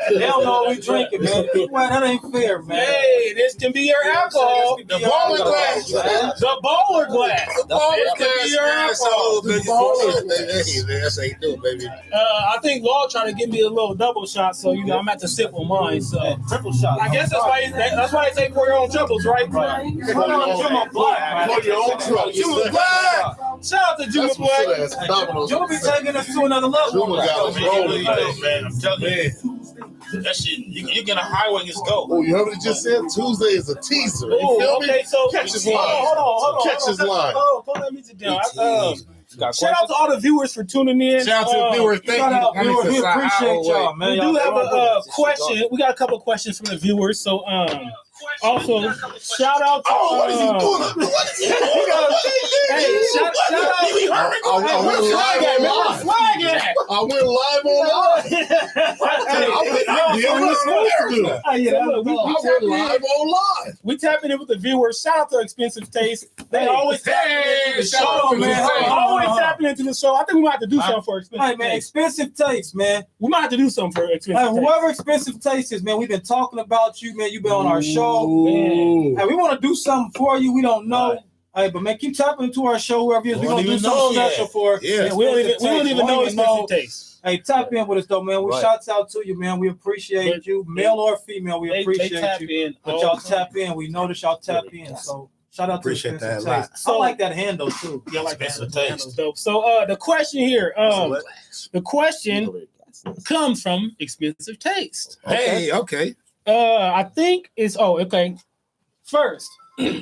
they don't know what we drinking, man. Well, that ain't fair, man. Hey, this can be your alcohol. This The can be bowling your glass. alcohol. The bowler glass. Bowling This can be your alcohol. That's how you do it, baby. I think Law trying to give me a little double shot, so I'm at the sip on mine. So Triple shot. I guess that's why they take for your own troubles, right? Juma Black. Pour your own truck. Juma Black. Shout out to Juma That's some Black. shit ass Domino's. Juma be taking us to another level. Juma got us rolling. Man, I'm telling you, that shit, you get a highway and just go. Oh, you heard what he just said? Tuesday is a teaser. You Oh, feel okay, me? so Catch his hold line. on. Catch his line. Oh, don't let me sit down. Shout out to all the viewers for tuning in. Shout out to the viewers. Thank Shout you. out, viewers. We appreciate y'all, man. We do have a question. We got a couple of questions from the viewers. So, also shout out to. Oh, what is he doing? What is he doing? Hey, shout out. I went live online. We tapping in with the viewers. Shout out to Expensive Taste. They always tapping into the shout show, out to man. Expensive Taste. Always tapping into the show. I think we might have to do something for Expensive Hey, man, Taste. Expensive Taste, man. We might have to do something for Expensive Hey, Taste. whoever Expensive Taste is, man, we've been talking about you, man. You've been on our show. Man. Hey, we want to do something for you. We don't know. Hey, but man, keep tapping into our show, whoever it is. We're going to do something special for Yeah. We don't even know Expensive Taste. Hey, tap in with us, though, man. We shouts out to you, man. We appreciate But you, male or female. We They appreciate tap you. in. But all y'all the time. tap in. We notice y'all tap in. So shout out to Appreciate Expensive that a lot. Taste. I like that handle, too. Yeah, I like that. Expensive That Taste. was dope. So the question here, the question comes from Expensive Taste. Hey, okay. I think it's okay. First,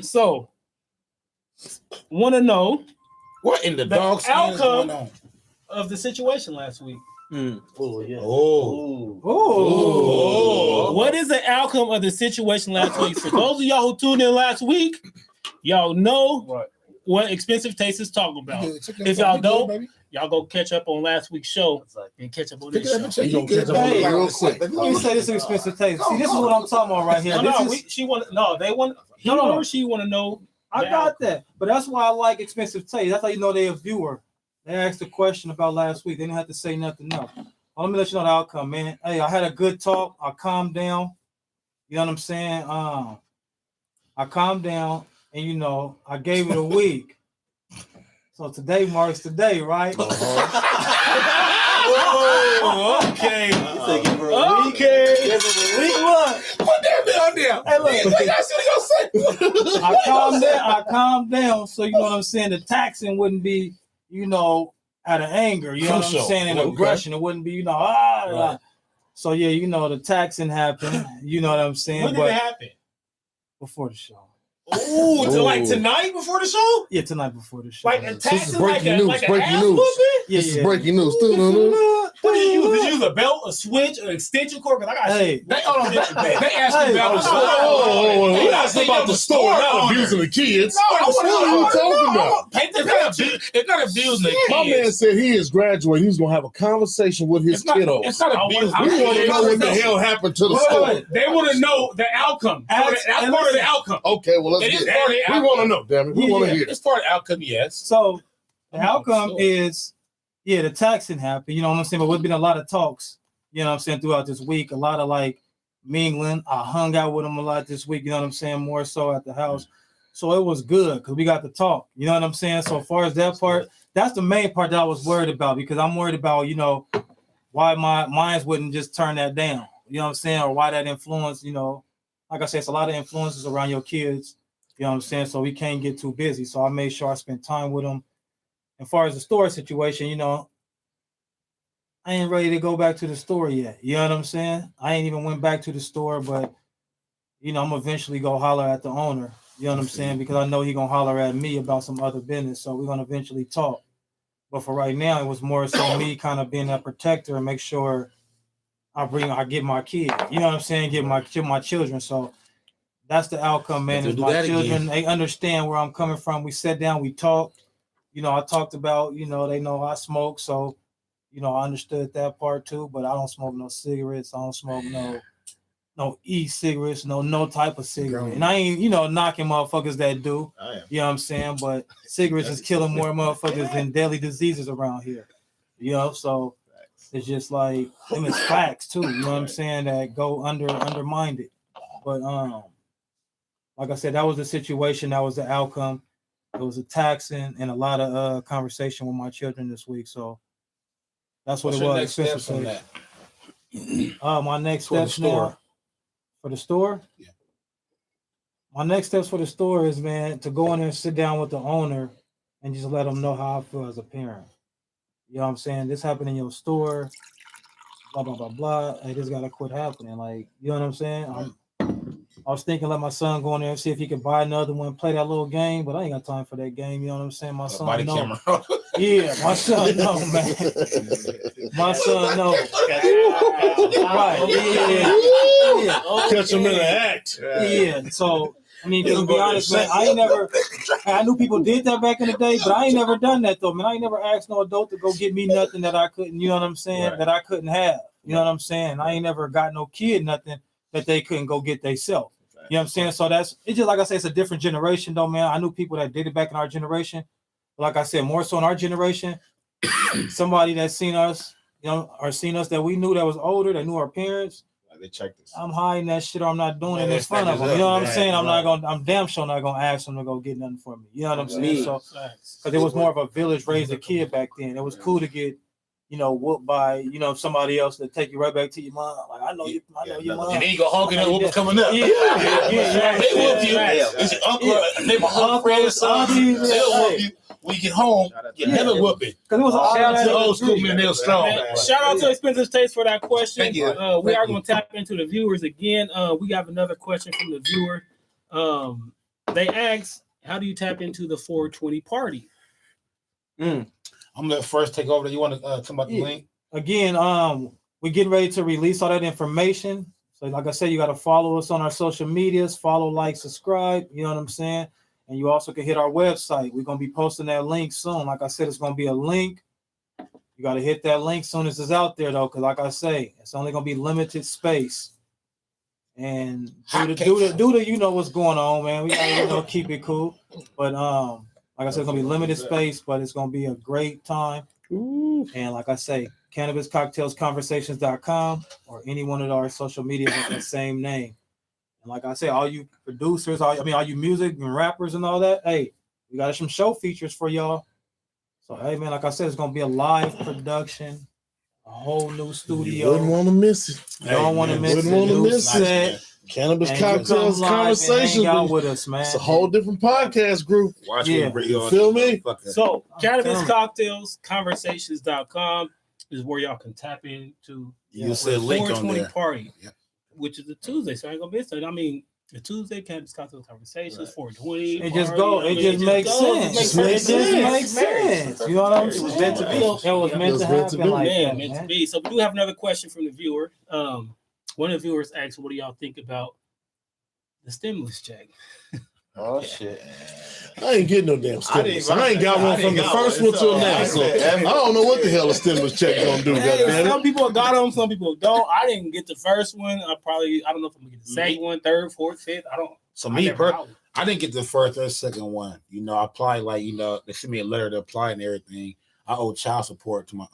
so want to know What in the The dog skin is outcome- going on? of the situation last week. Oh, yeah. Oh. Oh. What is the outcome of the situation last week? For those of y'all who tuned in last week, y'all know what Expensive Taste is talking about. If y'all don't, y'all go catch up on last week's show and catch up on this show. You gonna catch up on it real quick. Let me say this is Expensive Taste. See, this is what I'm talking about right here. They want. He No. or she want to know. I the got outcome. that. But that's why I like Expensive Taste. That's how you know they're a viewer. They asked a question about last week. They didn't have to say nothing else. Well, let me let you know the outcome, man. Hey, I had a good talk. I calmed down. You know what I'm saying? I calmed down and, I gave it a week. So today marks the day, right? Oh, okay. Okay. Okay. Give it a week. Look. Put that down there. Hey, look. That's what you gonna say. I calmed down. So you know what I'm saying? The taxing wouldn't be, out of anger. You know what I'm Crucial. saying? And Okay. aggression. It wouldn't be, So yeah, the taxing happened. You know what I'm saying? When did it happen? Before the show. Ooh, like tonight before the show? Yeah, tonight before the show. Like a This tax is is like breaking a news, like an breaking ass news. whooping? Yeah, This is breaking news. What did you use? Did you use a belt, a switch, an extension cord? Because I got Hey. They asked Hey, me about He asked about the store, not abusing the kids. What are you talking about? It's not abusing the My man kids. said he is graduating. He's going to have a conversation with his kiddos. It's not abusing. We want to know what the hell happened to the store. They want to know the outcome. That's part of the outcome. Okay, well, let's It is get it. part of the We want to know, damn it. We want to hear it. It's part of the outcome, yes. So the outcome is Yeah, the taxing happened, you know what I'm saying? But there's been a lot of talks, you know what I'm saying, throughout this week. A lot of like mingling. I hung out with him a lot this week, you know what I'm saying, more so at the house. So it was good because we got to talk, you know what I'm saying? So as far as that part, that's the main part that I was worried about because I'm worried about, you know, why my minds wouldn't just turn that down, you know what I'm saying? Or why that influence, you know, like I said, it's a lot of influences around your kids, you know what I'm saying? So we can't get too busy. So I made sure I spent time with them. As far as the store situation, you know, I ain't ready to go back to the store yet. You know what I'm saying? I ain't even went back to the store, but you know, I'm eventually go holler at the owner. You know what I'm saying? Because I know he gonna holler at me about some other business. So we're gonna eventually talk. But for right now, it was more so me kind of being that protector and make sure I get my kid. You know what I'm saying? Get my children. So that's the outcome, man. Is my children, they understand where I'm coming from. We sat down, we talked. You know, I talked about, you know, they know I smoke, so you know, I understood that part too, but I don't smoke no cigarettes. I don't smoke no e-cigarettes, no type of cigarette. And I ain't, you know, knocking motherfuckers that do. You know what I'm saying? But cigarettes is killing more motherfuckers than deadly diseases around here. You know, so it's just like them is facts too, you know what I'm saying, that go undermined it. But like I said, that was the situation, that was the outcome. It was a taxing and a lot of conversation with my children this week. So that's what What's it your was. next steps on that? My next For the steps store. now for the store. Yeah. My next steps for the store is, man, to go in there and sit down with the owner and just let them know how I feel as a parent. You know what I'm saying? This happened in your store, blah, blah, blah, blah. Hey, this gotta quit happening. Like, you know what I'm saying? I was thinking let my son go in there and see if he could buy another one, play that little game, but I ain't got time for that game. You know what I'm saying? My son Body no. camera. Yeah, my son no, man. My son no. Right. Yeah. Catch him in the act. Yeah. So I mean, to be honest, man, I knew people did that back in the day, but I ain't never done that though, man. I ain't never asked no adult to go get me nothing that I couldn't, you know what I'm saying, that I couldn't have. You know what I'm saying? I ain't never got no kid nothing that they couldn't go get themselves. You know what I'm saying? So it's just like I say, it's a different generation though, man. I knew people that did it back in our generation. But like I said, more so in our generation, somebody that seen us, you know, or seen us that we knew that was older, that knew our parents. They checked us. I'm hiding that shit or I'm not doing it in front of them. You know what I'm saying? I'm damn sure not gonna ask them to go get nothing for me. You know what I'm saying? So because it was more of a village raised a kid back then. It was cool to get, you know, whooped by, you know, somebody else that take you right back to your mom. Like I know your mom. And then you go honking at whoopers coming up. Yeah. They whoop you. It's your uncle, neighborhood friends, son. They'll whoop you. When you get home, you never whoop it. Because it was Shout out to the old school men, they were strong. Shout out to Expensive Taste for that question. Thank you. We are going to tap into the viewers again. We have another question from the viewer. They asked, how do you tap into the 420 party? I'm gonna let first take over. You want to talk about the link? Again, we're getting ready to release all that information. So like I said, you got to follow us on our social medias, follow, like, subscribe, you know what I'm saying? And you also can hit our website. We're going to be posting that link soon. Like I said, it's going to be a link. You got to hit that link soon as it's out there, though, because like I say, it's only going to be limited space. And do the you know what's going on, man. We got to, you know, keep it cool. But like I said, it's going to be limited space, but it's going to be a great time. And like I say, CannabisCocktailsConversations.com or any one of our social media with the same name. And like I say, all you producers, all you music and rappers and all that, hey, we got some show features for y'all. So, hey, man, like I said, it's going to be a live production, a whole new studio. You wouldn't want to miss it. Don't want to miss it. Wouldn't want to New miss set. it. Cannabis And Cocktails Conversations. hang out with us, man. It's a whole different podcast group. Yeah. You feel me? So, CannabisCocktailsConversations.com is where y'all can tap into You said link on 420 there. party, which is a Tuesday. So I ain't gonna miss it. I mean, the Tuesday Cannabis Cocktails Conversations, 420. It just go. It just makes sense. It just makes sense. You know what I'm saying? It was meant to be. It was meant to happen like that, meant to man. be. So we do have another question from the viewer. One of the viewers asked, "What do y'all think about the stimulus check?" Oh shit! I ain't getting no damn stimulus. I ain't got one from the first one till now. So I don't know what the hell a stimulus check gonna do. Some people got them, some people don't. I didn't get the first one. I don't know if I'm gonna get the second one, third, fourth, fifth. I don't. So I didn't get the first or second one. You know, I applied, like, you know, they sent me a letter to apply and everything. I owe child support to my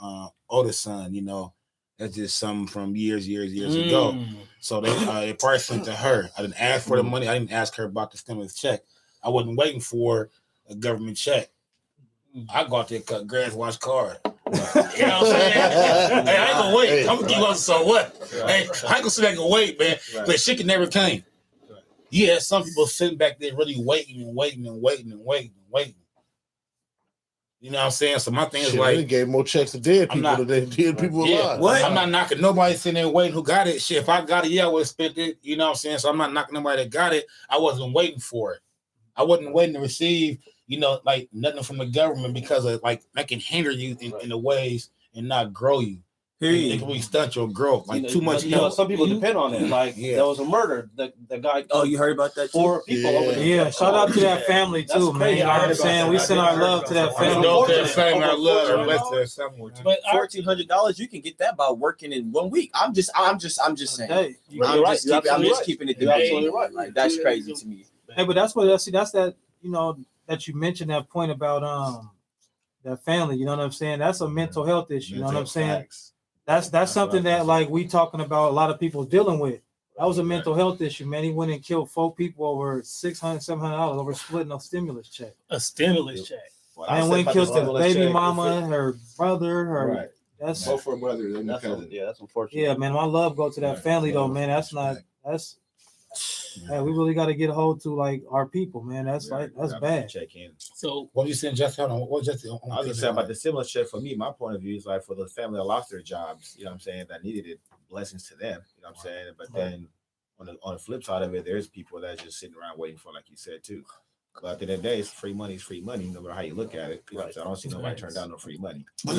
oldest son. You know, that's just something from years ago. So they probably sent to her. I didn't ask for the money. I didn't ask her about the stimulus check. I wasn't waiting for a government check. I go out there cut grass, wash cars. You know what I'm saying? Hey, I ain't gonna wait. I'm gonna keep on. So what? Hey, I ain't gonna sit back and wait, man. But shit can never came. Yeah, some people sitting back there really waiting. You know what I'm saying? So my thing is like, they gave more checks to dead people than they did people alive. What? I'm not knocking nobody sitting there waiting who got it. Shit, if I got it, yeah, I would have spent it. You know what I'm saying? So I'm not knocking nobody that got it. I wasn't waiting for it. I wasn't waiting to receive, you know, like nothing from the government because of like that can hinder you in the ways and not grow you. It can really stunt your growth. Like too much. You know, some people depend on it. Like there was a murder. The guy. Oh, you heard about that? 4 people over there. Yeah, shout out to that family too, man. You know what I'm saying? We send our love to that family. Our love. But $1,400, you can get that by working in 1 week. I'm just saying. Hey, I'm just keeping it. You're absolutely right. Like that's crazy to me. hey, but that's that. You know that you mentioned that point about that family. You know what I'm saying? That's a mental health issue. You know what I'm saying? That's something that like we talking about a lot of people dealing with. That was a mental health issue, man. He went and killed 4 people over $600, $700 over splitting a stimulus check. A stimulus check. And when killed the baby mama, her brother, her that's both her brothers and That's unfortunate. yeah, man. My love go to that family though, man. That's hey, we really got to get a hold to like our people, man. That's bad. Check in. So what you saying, Jesse? Hold on. What Jesse? I was just saying about the stimulus check. For me, my point of view is like for the family that lost their jobs. You know what I'm saying? That needed it. Blessings to them. You know what I'm saying? But then on the flip side of it, there's people that's just sitting around waiting for, like you said too. But at the end of the day, it's free money. It's free money, no matter how you look at it. You know what I'm saying? I don't see nobody turn down no free money. But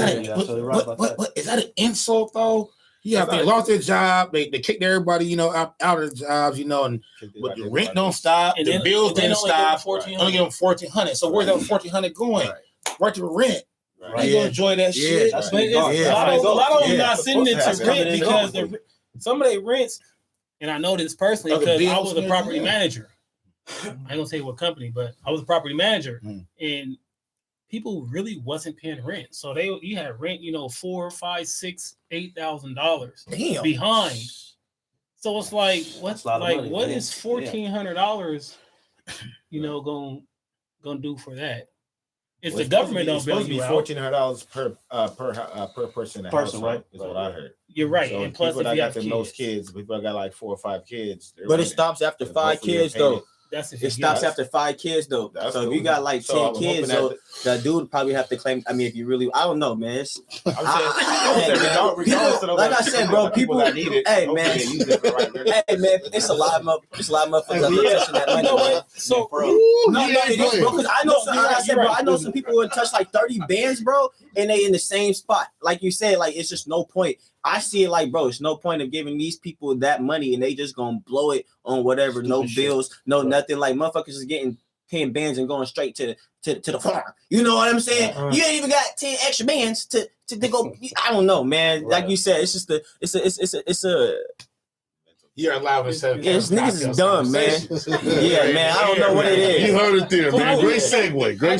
is that an insult though? Yeah, they lost their job. They kicked everybody, you know, out of the jobs, you know, and but the rent don't stop, the bills didn't stop. Only give them $1,400. So where's that $1,400 going? Right to the rent. They gonna enjoy that shit. But a lot of them not sending it to rent because some of their rents, and I know this personally because I was a property manager. I ain't gonna say what company, but I was a property manager, and people really wasn't paying rent. So you had rent, you know, $4,000, $5,000, $6,000, $8,000 behind. So it's like what is $1,400, you know, gonna do for that? If the government don't bail you out, $1,400 per person, right? Is what I heard. You're right. So and plus, people that got the most kids, people that got like 4 or 5 kids. But it stops after 5 kids, though. It stops after 5 kids though. So if you got like 10 kids, so that dude probably have to claim. I mean, if you really, I don't know, man. Like I said, bro, people that need it. Hey, man. Hey, man, it's a lot of motherfuckers touching that money. So no, it is, bro. Because I know, like I said, bro, I know some people who would touch like 30 bands, bro, and they in the same spot. Like you said, like it's just no point. I see it like, bro, it's no point of giving these people that money and they just gonna blow it on whatever, no bills, no nothing. Like motherfuckers is paying bands and going straight to the farm. You know what I'm saying? You ain't even got 10 extra bands to go. I don't know, man. Like you said, it's just it's a. You're allowed to say, yeah, this niggas is dumb, man. Yeah, man. I don't know what it is. You heard it there, man. Great segue. I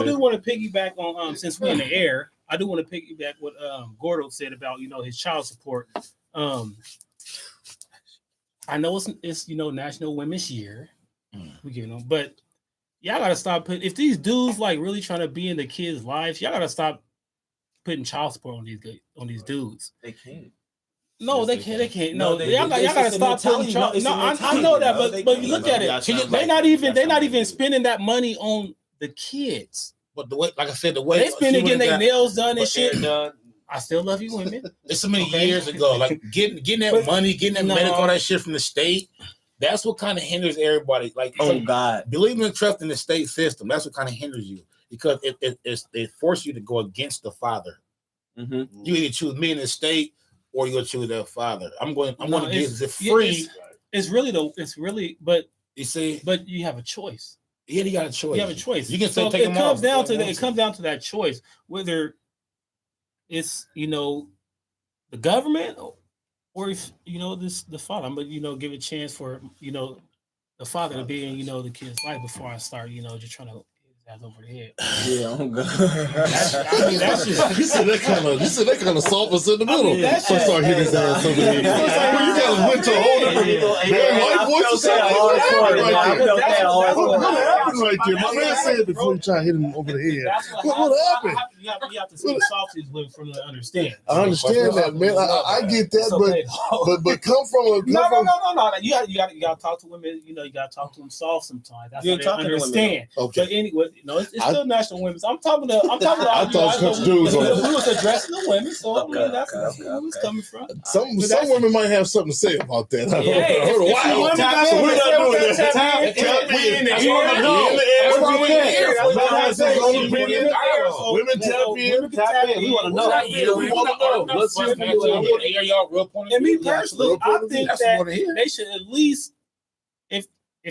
do want to piggyback on since we're in the air. I do want to piggyback what Gordo said about, you know, his child support. I know it's you know, National Women's Year, you know, but y'all gotta stop putting, if these dudes like really trying to be in the kids' lives, y'all gotta stop putting child support on these dudes. They can't. No, they can't. No, y'all gotta stop putting child. No, I know that, but you look at it, they're not even spending that money on the kids. But the way, like I said, the way they spending getting their nails done and shit. I still love you, women. It's so many years ago, like getting that money, getting that medical, all that shit from the state. That's what kind of hinders everybody. Like, God, believing and trust in the state system. That's what kind of hinders you because it forces you to go against the father. You either choose me in the state or you go choose their father. I'm going to give it free. It's really, but you see, but you have a choice. Yeah, you got a choice. You have a choice. You can so take them off. It comes down to that choice, whether it's, you know, the government or if, you know, the father. I'm gonna, you know, give a chance for, you know, the father to be in, you know, the kid's life before I start, you know, just trying to That's over the head. Yeah, I'm good. I mean, that's just. You said that kind of soft us in the middle. mean, that's So start hitting his ass over there. Well, you guys went to a whole different man. White voice or something. What happened right there? My man said before you try to hit him over the head. What happened? You have to speak softly for them to understand. I understand that, man. I get that, but come from a No. You got to talk to women. You know, you got to talk to them soft sometimes. That's what they understand. Okay. But anyway, no, it's still National Women's. I'm talking to. I thought Coach Dudes we on. was addressing the women, so I mean, that's where it was coming from. Some women might have something to say about that. I heard a while. We're not doing that. Women tap in. We want to know. We want to know. Let's hear y'all real point. And me personally, I think that that they should at least, if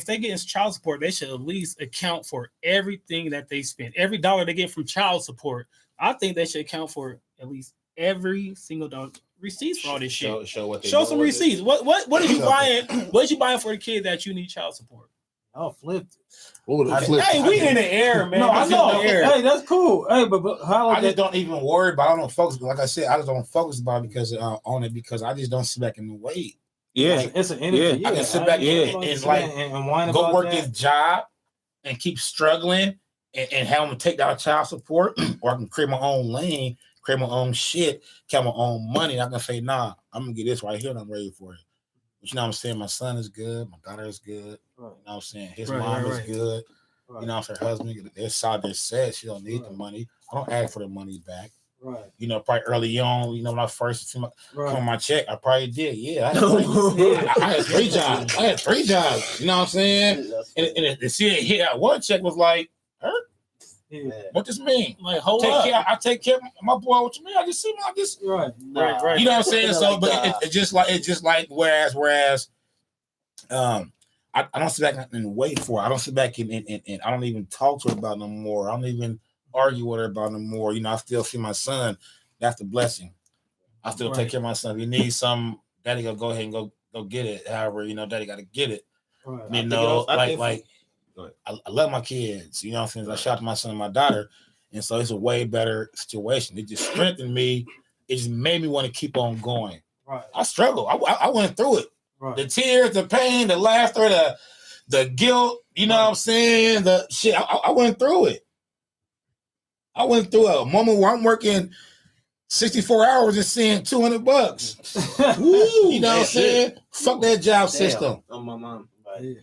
they get child support, they should at least account for everything that they spend. Every dollar they get from child support, I think they should account for at least every single dollar. Receipts for all this shit. Show some receipts. What are you buying? What are you buying for a kid that you need child support? Oh, flipped. Hey, we in the air, man. No, I know. Hey, that's cool. Hey, but how I just don't even worry about it. I don't focus. Like I said, I just don't focus about it because I just don't sit back and wait. Yeah, Like, it's an energy. I can sit back and like and whine go about work that. this job and keep struggling and have them take down child support, or I can create my own lane, create my own shit, count my own money. And I can say, nah, I'm gonna get this right here and I'm ready for it. But you know what I'm saying? My son is good, my daughter is good. Right. You know what I'm saying? His Right, mom right, is right. good. Right. You know, her husband, their side they said she don't need the money. I don't ask for the money back. Right. You know, probably early on, you know, when I first come on my check, I probably did. Yeah, I had 3 jobs. I had 3 jobs. You know what I'm saying? And to see it hit at one check was like, hurt. Yeah. What this mean? Like, hold Take up. care. I take care of my boy. What you mean? I just see me. I just Right. Right. you know what I'm saying? So, but it's just like whereas I don't sit back and wait for her. I don't sit back and I don't even talk to her about no more. I don't even argue with her about no more. You know, I still see my son. That's the blessing. I still take care of my son. If he needs something, daddy go ahead and go get it. However, you know, daddy got to get it. Right. You know, I love my kids. You know what I'm saying? I shout to my son and my daughter. And so it's a way better situation. It just strengthened me. It just made me want to keep on going. Right. I struggled. I went through it. Right. The tears, the pain, the laughter, the guilt, you know what I'm saying? The shit. I went through it. I went through a moment where I'm working 64 hours and seeing $200. Woo, you know what I'm saying? Fuck that job system. Oh, my mom. Yeah.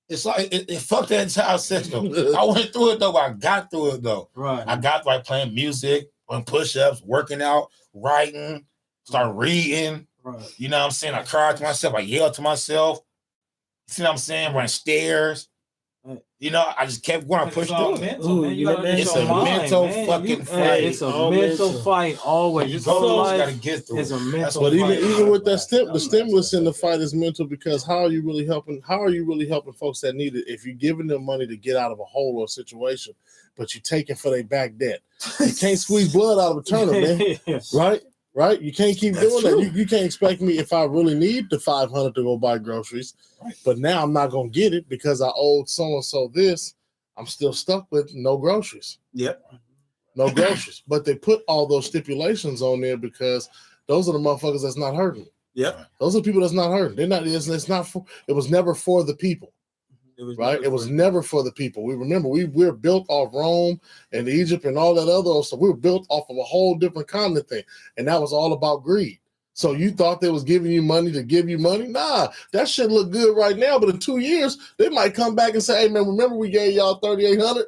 It's like it fuck that job system. I went through it though. I got through it though. Right. I got by playing music, doing push-ups, working out, writing, start reading. Right. You know what I'm saying? I cried to myself. I yelled to myself. You see what I'm saying? Run stairs. You know, I just kept going. I pushed through it. It's a mental fucking fight. It's a mental fight always. It's gotta get through. It's a mental But fight. even with that the stimulus in the fight is mental, because how are you really helping folks that need it if you're giving them money to get out of a hole or a situation, but you're taking for their back debt? You can't squeeze blood out of a turnip, man. Right? You can't keep doing that. You can't expect me, if I really need the $500 to go buy groceries, but now I'm not gonna get it because I owed so and so this. I'm still stuck with no groceries. Yep. No groceries. But they put all those stipulations on there because those are the motherfuckers that's not hurting. Yep. Those are the people that's not hurting. They're not. It's not for. It was never for the people. It was never for the people. We remember we're built off Rome and Egypt and all that other stuff. We were built off of a whole different continent thing, and that was all about greed. So you thought they was giving you money to give you money? Nah, that shit look good right now, but in 2 years they might come back and say, "Hey man, remember we gave y'all $3,800?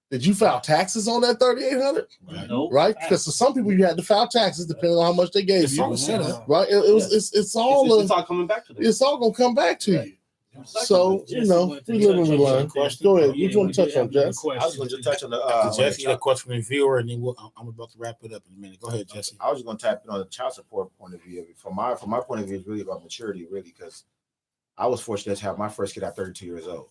Did you file taxes on that $3,800? Nope. Right? Because for some people you had to file taxes depending on how much they gave you. Right? It's all coming back to them. It's all gonna come back to you. So, you know, we live and we learn. Go ahead. You want to touch on, Jess? I was going to touch on the Jesse, a question from the viewer, and then I'm about to wrap it up in a minute. Go ahead, Jesse. I was just going to tap in on the child support point of view. From my point of view, it's really about maturity, really, because I was fortunate to have my first kid at 32 years old.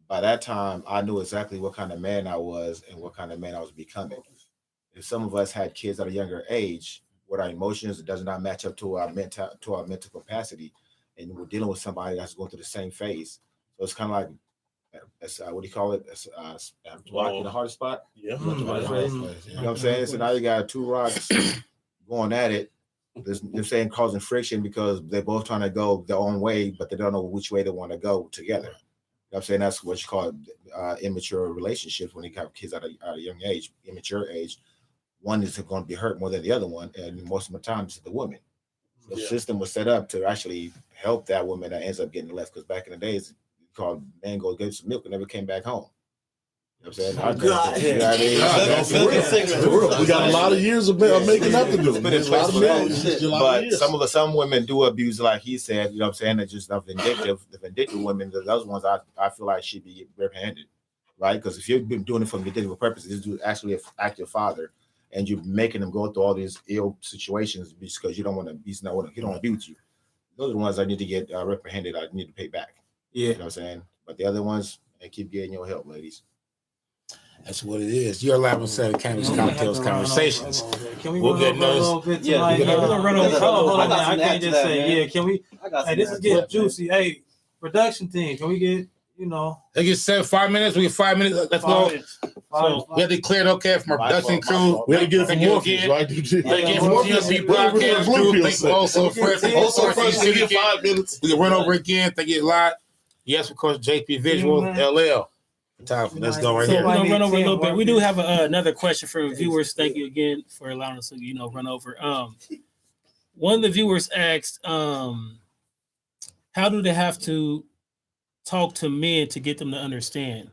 By that time, I knew exactly what kind of man I was and what kind of man I was becoming. If some of us had kids at a younger age, with our emotions, it does not match up to our mental capacity, and we're dealing with somebody that's going through the same phase. So it's kind of like That's what do you call it? That's rock in the hardest spot. Yeah. You know what I'm saying? So now you got two rocks going at it. They're saying causing friction because they're both trying to go their own way, but they don't know which way they want to go together. You know what I'm saying? That's what you call immature relationships when you have kids at a young age, immature age. One is going to be hurt more than the other one, and most of the time it's the woman. The system was set up to actually help that woman that ends up getting left. Because back in the days, called man go get some milk and never came back home. You know what I'm saying? We got a lot of years of making up to do. But some women do abuse, like he said. You know what I'm saying? It's just the vindictive women. Those ones I feel like should be reprehended, right? Because if you've been doing it for vindictive purposes, this dude actually act your father, and you're making them go through all these ill situations because you don't want to. He don't want to be with you. Those are the ones I need to get reprehended. I need to pay back. Yeah. You know what I'm saying? But the other ones, and keep getting your help, ladies. That's what it is. You're allowed to say Cannabis Cocktails Conversations. Can we we'll run over a little bit tonight? Yeah, We're gonna run over. Hold on, man. I can't just say, man. yeah. Can we? Hey, this is getting juicy. Hey, production team, can we get, They get 5 minutes. We get 5 minutes. Let's go. So we have to clear it okay from our production crew. We had to get it from Morpheus, right? Thank you from GMP Podcast Crew. Thank you also for 5 minutes. We can run over again. Thank you a lot. Yes, of course, JP Visual, LL. Time for let's go right So here. we're gonna run over a little bit. We do have another question for viewers. Thank you again for allowing us to run over. One of the viewers asked, how do they have to talk to men to get them to understand?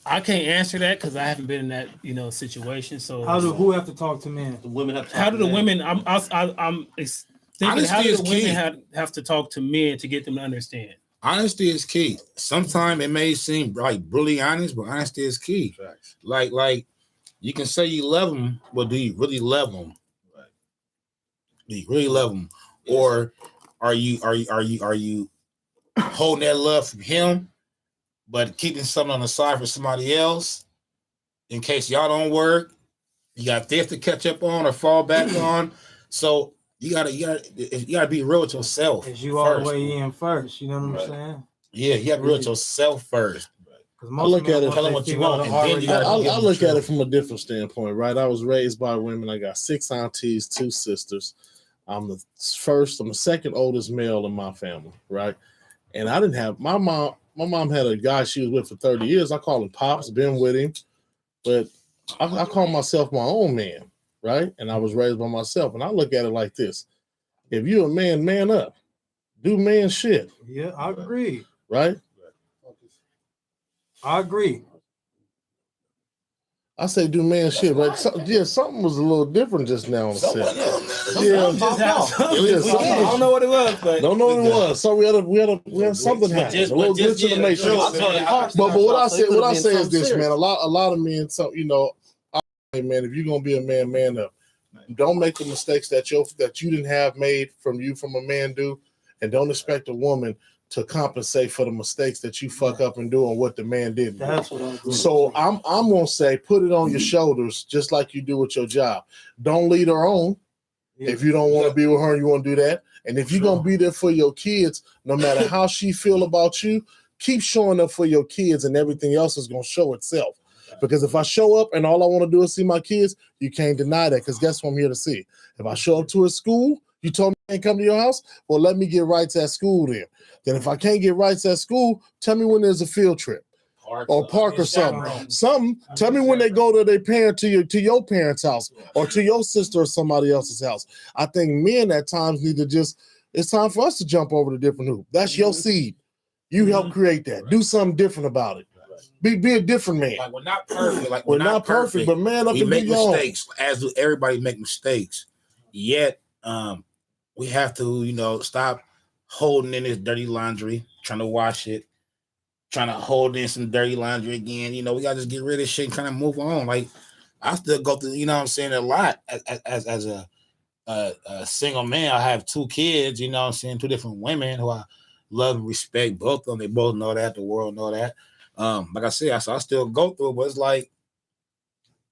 I can't answer that because I haven't been in that situation. So who have to talk to men? The women have to talk how do to the men. women? I'm thinking, how do the women have to talk to men to get them to understand? Honesty is key. Sometimes it may seem like really honest, but honesty is key. Facts. Like you can say you love them, but do you really love them? Right. Do you really love them, or are you holding that love from him, but keeping something on the side for somebody else in case y'all don't work? You got this to catch up on or fall back on. So you gotta be real with yourself. Is you all the way in first? You know what I'm saying? Yeah, you gotta be real with yourself first. I look at it. Tell them what you want, and then you I look at it from a different standpoint, right? I was raised by women. I got 6 aunties, 2 sisters. I'm the second oldest male in my family, right? And I didn't have my mom. My mom had a guy she was with for 30 years. I call him Pops, been with him, but I call myself my own man, right? And I was raised by myself. And I look at it like this: if you're a man, man up, do man shit. Yeah, I agree. Right? I agree. I say do man shit, right? Something was a little different just now on the set. I don't know what it was, but don't know what it was. So we had something happen. A little glitch in the matrix. But what I say is this, man. A lot of men, man, if you're gonna be a man, man up. Don't make the mistakes that you didn't have made from a man do, and don't expect a woman to compensate for the mistakes that you fuck up and do on what the man did. That's what I'm doing. So I'm gonna say put it on your shoulders just like you do with your job. Don't lead her on. Yeah. If you don't want to be with her, you want to do that. And if you're gonna be there for your kids, no matter how she feel about you, keep showing up for your kids, and everything else is gonna show itself. Because if I show up and all I want to do is see my kids, you can't deny that. Because guess what I'm here to see? If I show up to a school, you told me I can't come to your house. Well, let me get rights at school then. Then if I can't get rights at school, tell me when there's a field trip or park or something. Tell me when they go to their parent to your parents' house or to your sister or somebody else's house. I think men at times need to it's time for us to jump over the different hoop. That's your seed. You help create that. Do something different about it. Be a different man. Like we're not perfect. We're not perfect, but man up we and make be your mistakes. As do everybody make mistakes. Yet we have to, stop holding in this dirty laundry, trying to wash it, trying to hold in some dirty laundry again. We gotta just get rid of this shit and kind of move on. Like I still go through, a lot as a single man. I have 2 kids, 2 different women who I love and respect. Both of them, they both know that. The world know that. Like I said, I still go through it, but it's like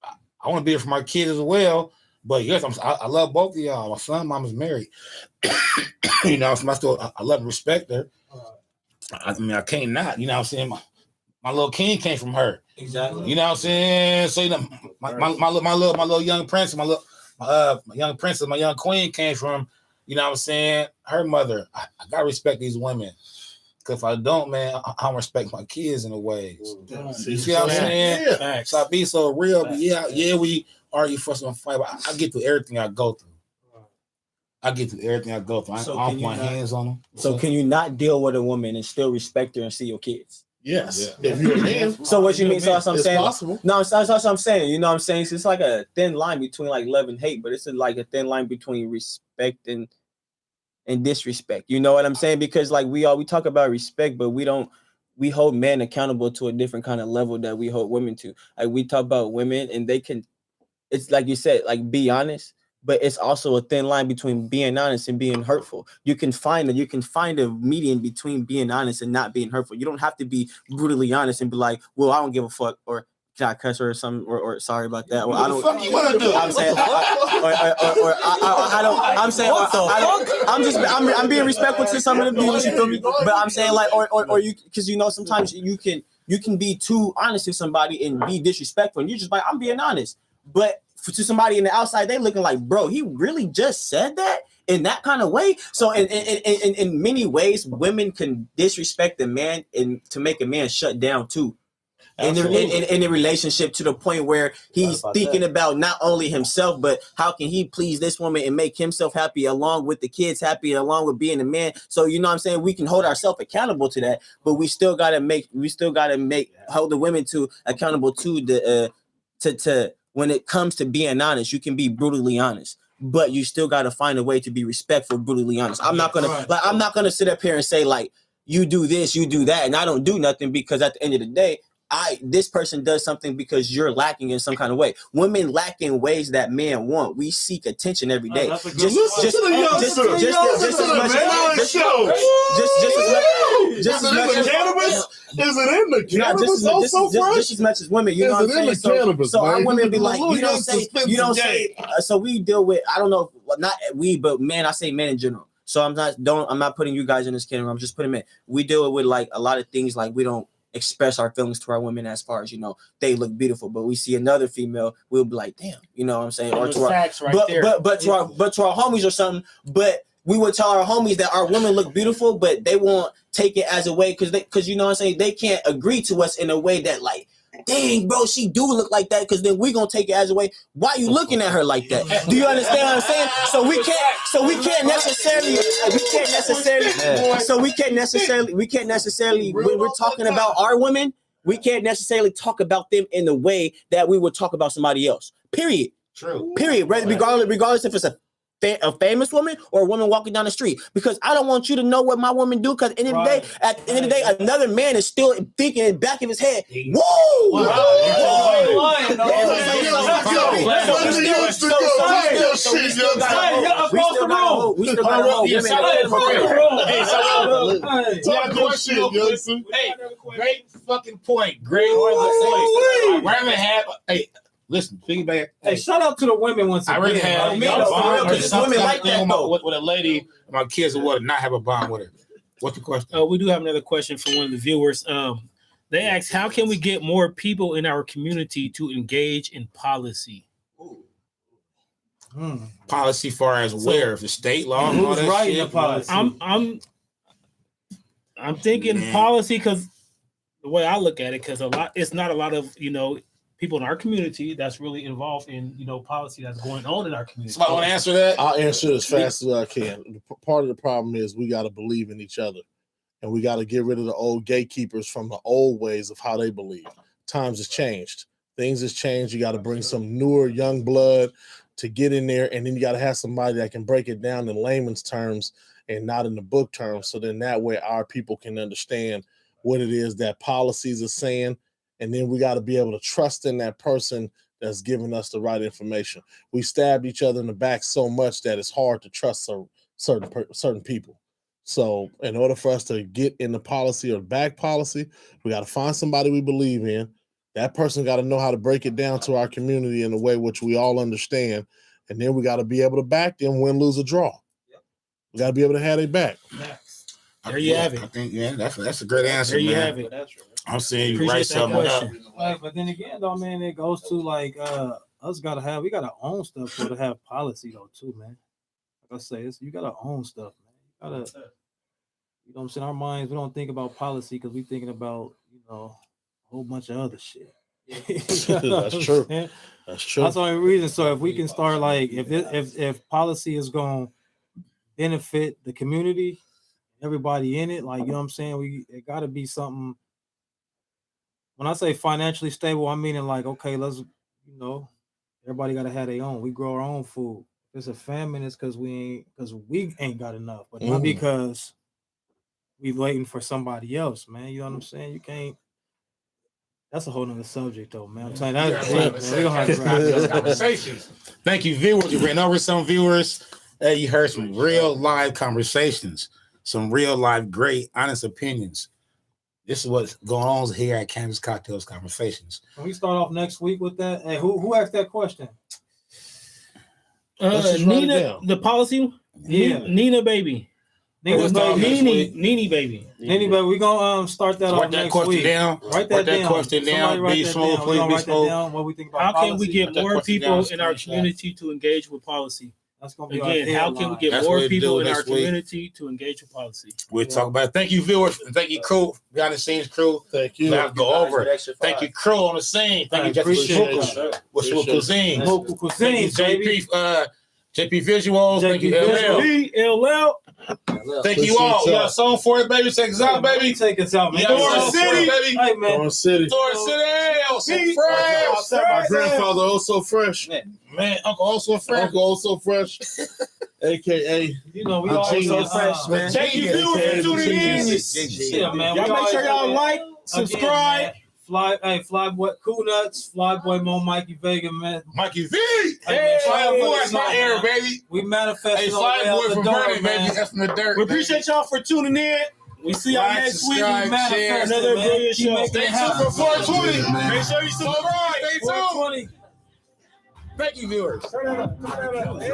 I want to be there for my kids as well. But yes, I love both of y'all. My son, mom is married. So I love and respect her. I mean, I can't not. You know what I'm saying? My little king came from her. Exactly. You know what I'm saying? So you know, my little young prince, my young princess, my young queen came from. You know what I'm saying? Her mother. I gotta respect these women. Because if I don't, man, I don't respect my kids in a way. You see what I'm saying? Yeah. So I be so real. But yeah, we argue, fuss, and fight. But I get through everything I go through. I don't put my hands on them. So can you not deal with a woman and still respect her and see your kids? Yes. Yeah. If you're a man. So what you mean? So that's what I'm saying. Possible. No, that's what I'm saying. You know what I'm saying? So it's like a thin line between like love and hate, but it's like a thin line between respect and disrespect. You know what I'm saying? Because like we talk about respect, but we hold men accountable to a different kind of level that we hold women to. Like we talk about women and they can, it's like you said, like be honest, but it's also a thin line between being honest and being hurtful. You can find a median between being honest and not being hurtful. You don't have to be brutally honest and be like, well, I don't give a fuck, or can I cuss her or something, or sorry about that. Or I don't. What the fuck you wanna do? I'm saying, I don't. I'm saying, I'm being respectful to some of the viewers. You feel me? But I'm saying like, or you, because you know sometimes you can be too honest to somebody and be disrespectful, and you just like, I'm being honest, but to somebody in the outside, they looking like, bro, he really just said that in that kind of way. So in many ways, women can disrespect a man and to make a man shut down too. In the relationship, to the point where he's thinking about not only himself, but how can he please this woman and make himself happy along with the kids happy, along with being a man. So you know what I'm saying? We can hold ourselves accountable to that, but we still gotta hold the women to accountable to the to when it comes to being honest. You can be brutally honest, but you still got to find a way to be respectful, brutally honest. I'm not gonna sit up here and say like, you do this, you do that, and I don't do nothing, because at the end of the day, this person does something because you're lacking in some kind of way. Women lack in ways that men want. We seek attention every day. Just as much. Cannabis? Is it in the cannabis also fresh? Just as much as women, you know what I'm saying? So our women be like, you don't say. So we deal with, I don't know, not we, but men. I say men in general. So I'm not putting you guys in this category. I'm just putting men. We deal with like a lot of things, like we don't express our feelings to our women as far as, you know, they look beautiful, but we see another female, we'll be like, damn, you know what I'm saying? Or to our, but to our homies or something, but we would tell our homies that our women look beautiful, but they won't take it as a way, because you know what I'm saying, they can't agree to us in a way that like, dang, bro, she do look like that, because then we gonna take it as a way, why you looking at her like that? Do you understand what I'm saying? So we can't necessarily when we're talking about our women, we can't necessarily talk about them in the way that we would talk about somebody else. Period. True. Period. Regardless if it's a famous woman or a woman walking down the street, because I don't want you to know what my woman do, because at the end of the day, another man is still thinking in the back of his head, whoa! Great fucking point. Great. Listen, feedback. Hey, shout out to the women once again. I really have women like that though. With a lady, my kids would not have a bond with her. What's the question? We do have another question from one of the viewers. They asked, how can we get more people in our community to engage in policy? Policy far as where? If the state law and all that writing shit? the policy? I'm thinking policy, because the way I look at it, because it's not a lot of, you know, people in our community that's really involved in, you know, policy that's going on in our community. Somebody want to answer that? I'll answer as fast as I can. Part of the problem is we got to believe in each other, and we got to get rid of the old gatekeepers from the old ways of how they believe. Times has changed. Things has changed. You got to bring some newer young blood to get in there, and then you got to have somebody that can break it down in layman's terms and not in the book terms. So then that way our people can understand what it is that policies are saying. And then we got to be able to trust in that person that's giving us the right information. We stabbed each other in the back so much that it's hard to trust certain people. So in order for us to get in the policy or back policy, we got to find somebody we believe in. That person got to know how to break it down to our community in a way which we all understand. And then we got to be able to back them, win, lose, or draw. We got to be able to have their back. There you have it. I think, yeah, that's a great answer, There you man. have it. I'm saying you Appreciate write that something up. question. Right, but then again, though, man, it goes to like we gotta own stuff to have policy though too, man. Like I say, you gotta own stuff, man. You gotta, you know what I'm saying? Our minds, we don't think about policy because we thinking about, a whole bunch of other shit. That's true. That's true. That's the only reason. So if we can start like if policy is gonna benefit the community, everybody in it, like you know what I'm saying, it gotta be something. When I say financially stable, I'm meaning like, okay, everybody gotta have their own. We grow our own food. If it's a famine, it's because we ain't got enough, but not because we waiting for somebody else, man. You know what I'm saying? You can't. That's a whole nother subject, though, man. I'm telling you, that's deep, man. We gonna have to wrap Those it up. conversations. Thank you, viewers. You ran over some viewers. Hey, you heard some real live conversations, some real live, great, honest opinions. This is what's going on here at Cannabis Cocktails Conversations. Can we start off next week with that? Hey, who asked that question? Nina, the policy. Yeah. Nina baby. Nene baby. Nene baby. We gonna start that off next week. Write that down. Question down. Write Be that smooth, down. please be Write that smooth. down. What we think about How policy. can we get that more question people down, in our screenshot. community to engage with policy? That's gonna be Again, how can we get That's more what we people do in our next week. community to engage with policy? We'll talk about it. Thank you, viewers. And thank you, crew. Behind the scenes crew. Thank you. Let's go over it. Thank you, crew on the scene. Thank you, Jeffrey appreciate Smoker. it. What's your cuisine? Local cuisine, Thank baby. you, JP Visuals. Thank you, JP LL. LL. Thank you all. We got a song for it, baby. Take us out, baby. Take us out, man. Thor City, baby. Hey, man. Thorn City. Thor City. Also fresh. My grandfather also fresh. Man, Uncle also fresh. Uncle also fresh. AKA. You know, we I'm always genius. fresh, man. Thank you, viewers, for tuning in. Yeah, man. Y'all make sure y'all like, subscribe. Flyboy Cool Nuts, Flyboy Mo, Mikey Vega, man. Mikey V. Hey, Flyboy, that's my air, baby. We manifested. Hey, our way out Flyboy the from door, Bernie, man. baby. That's from the dirt. We appreciate y'all for tuning in. We see y'all Like, next week. subscribe, Manifest share. another Man. brilliant Keep show. making Stay it tuned happen. for 420. Make sure you subscribe. Stay tuned. 420. Thank you, viewers. Hey.